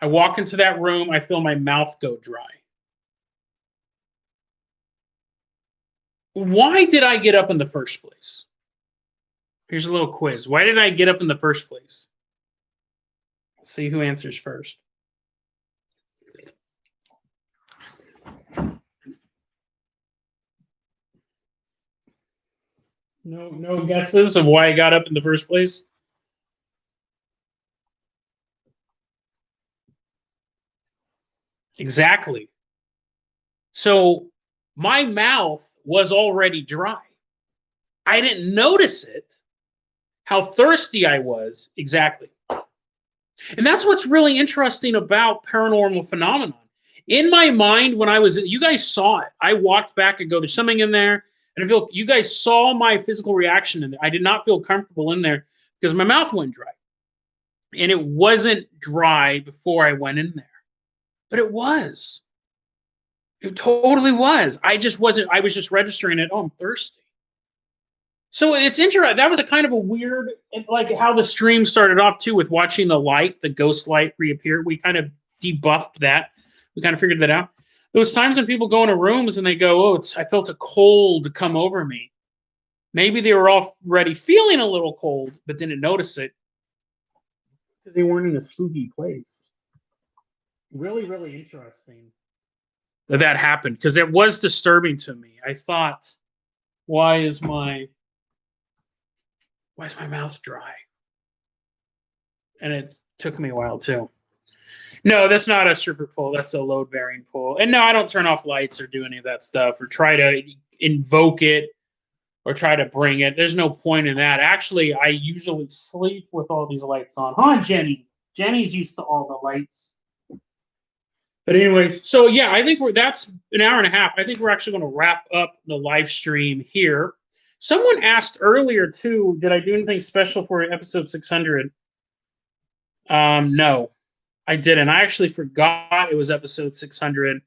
I walk into that room, I feel my mouth go dry. Why did I get up in the first place? Here's a little quiz. Why did I get up in the first place? Let's see who answers first. No guesses of why I got up in the first place? Exactly. So my mouth was already dry. I didn't notice it, how thirsty I was. Exactly. And that's what's really interesting about paranormal phenomenon. In my mind, when you guys saw it. I walked back and go, there's something in there. And I feel you guys saw my physical reaction in there. I did not feel comfortable in there because my mouth went dry. And it wasn't dry before I went in there. But it was. It totally was. I was just registering it. Oh, I'm thirsty. So it's interesting. That was a kind of a weird, like how the stream started off too, with watching the ghost light reappear. We kind of debuffed that. We kind of figured that out. Those times when people go into rooms and they go, oh, I felt a cold come over me. Maybe they were already feeling a little cold, but didn't notice it because they weren't in a spooky place. Really, really interesting that happened because it was disturbing to me. I thought, why is my mouth dry? And it took me a while too. No, that's not a stripper pole. That's a load bearing pole. And no, I don't turn off lights or do any of that stuff or try to invoke it or try to bring it. There's no point in that. Actually, I usually sleep with all these lights on. Huh, Jenny? Jenny's used to all the lights. But anyway, so yeah, I think that's an hour and a half. I think we're actually going to wrap up the live stream here. Someone asked earlier too, did I do anything special for episode 600? No, I didn't. I actually forgot it was episode 600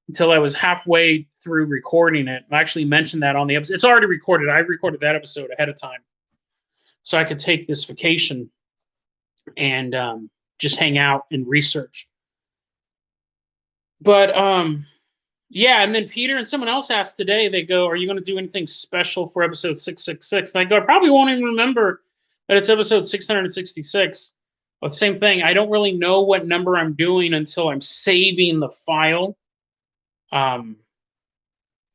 until I was halfway through recording it. I actually mentioned that on the episode. It's already recorded. I recorded that episode ahead of time so I could take this vacation and just hang out and research. But yeah, and then Peter and someone else asked today, they go, are you going to do anything special for episode 666? And I go, I probably won't even remember that it's episode 666. But same thing, I don't really know what number I'm doing until I'm saving the file.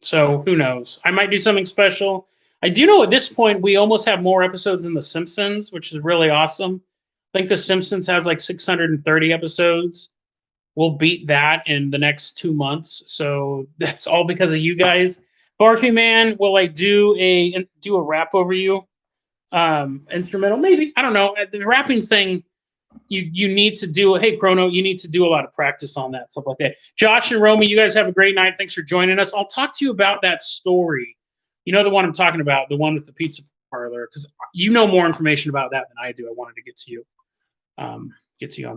So who knows? I might do something special. I do know at this point we almost have more episodes than The Simpsons, which is really awesome. I think The Simpsons has like 630 episodes. We'll beat that in the next 2 months. So that's all because of you guys. Barky Man, will I do a rap over you? Instrumental? Maybe. I don't know. The rapping thing, you need to do, hey, Chrono, you need to do a lot of practice on that, stuff like that. Josh and Romy, you guys have a great night. Thanks for joining us. I'll talk to you about that story. You know the one I'm talking about, the one with the pizza parlor, because you know more information about that than I do. I wanted to get to you on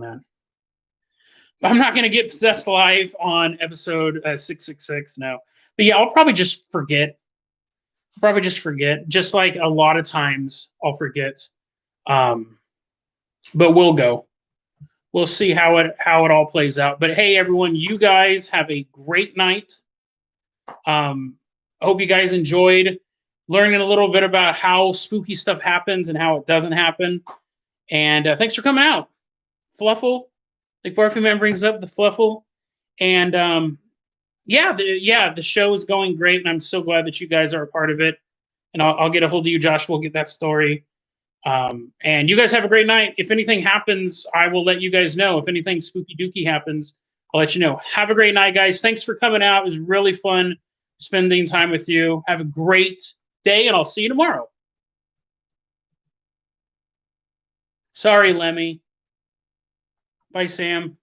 that. I'm not going to get possessed live on episode 666, no. But yeah, I'll probably just forget. Just like a lot of times I'll forget. But we'll go. We'll see how it all plays out. But hey, everyone, you guys have a great night. I hope you guys enjoyed learning a little bit about how spooky stuff happens and how it doesn't happen. And thanks for coming out. Fluffle, like Barfy Man brings up, the Fluffle. And the show is going great, and I'm so glad that you guys are a part of it. And I'll get a hold of you, Josh. We'll get that story. And you guys have a great night. If anything happens, I will let you guys know. If anything spooky dooky happens, I'll let you know. Have a great night, guys. Thanks for coming out. It was really fun spending time with you. Have a great day, and I'll see you tomorrow. Sorry, Lemmy. Bye, Sam.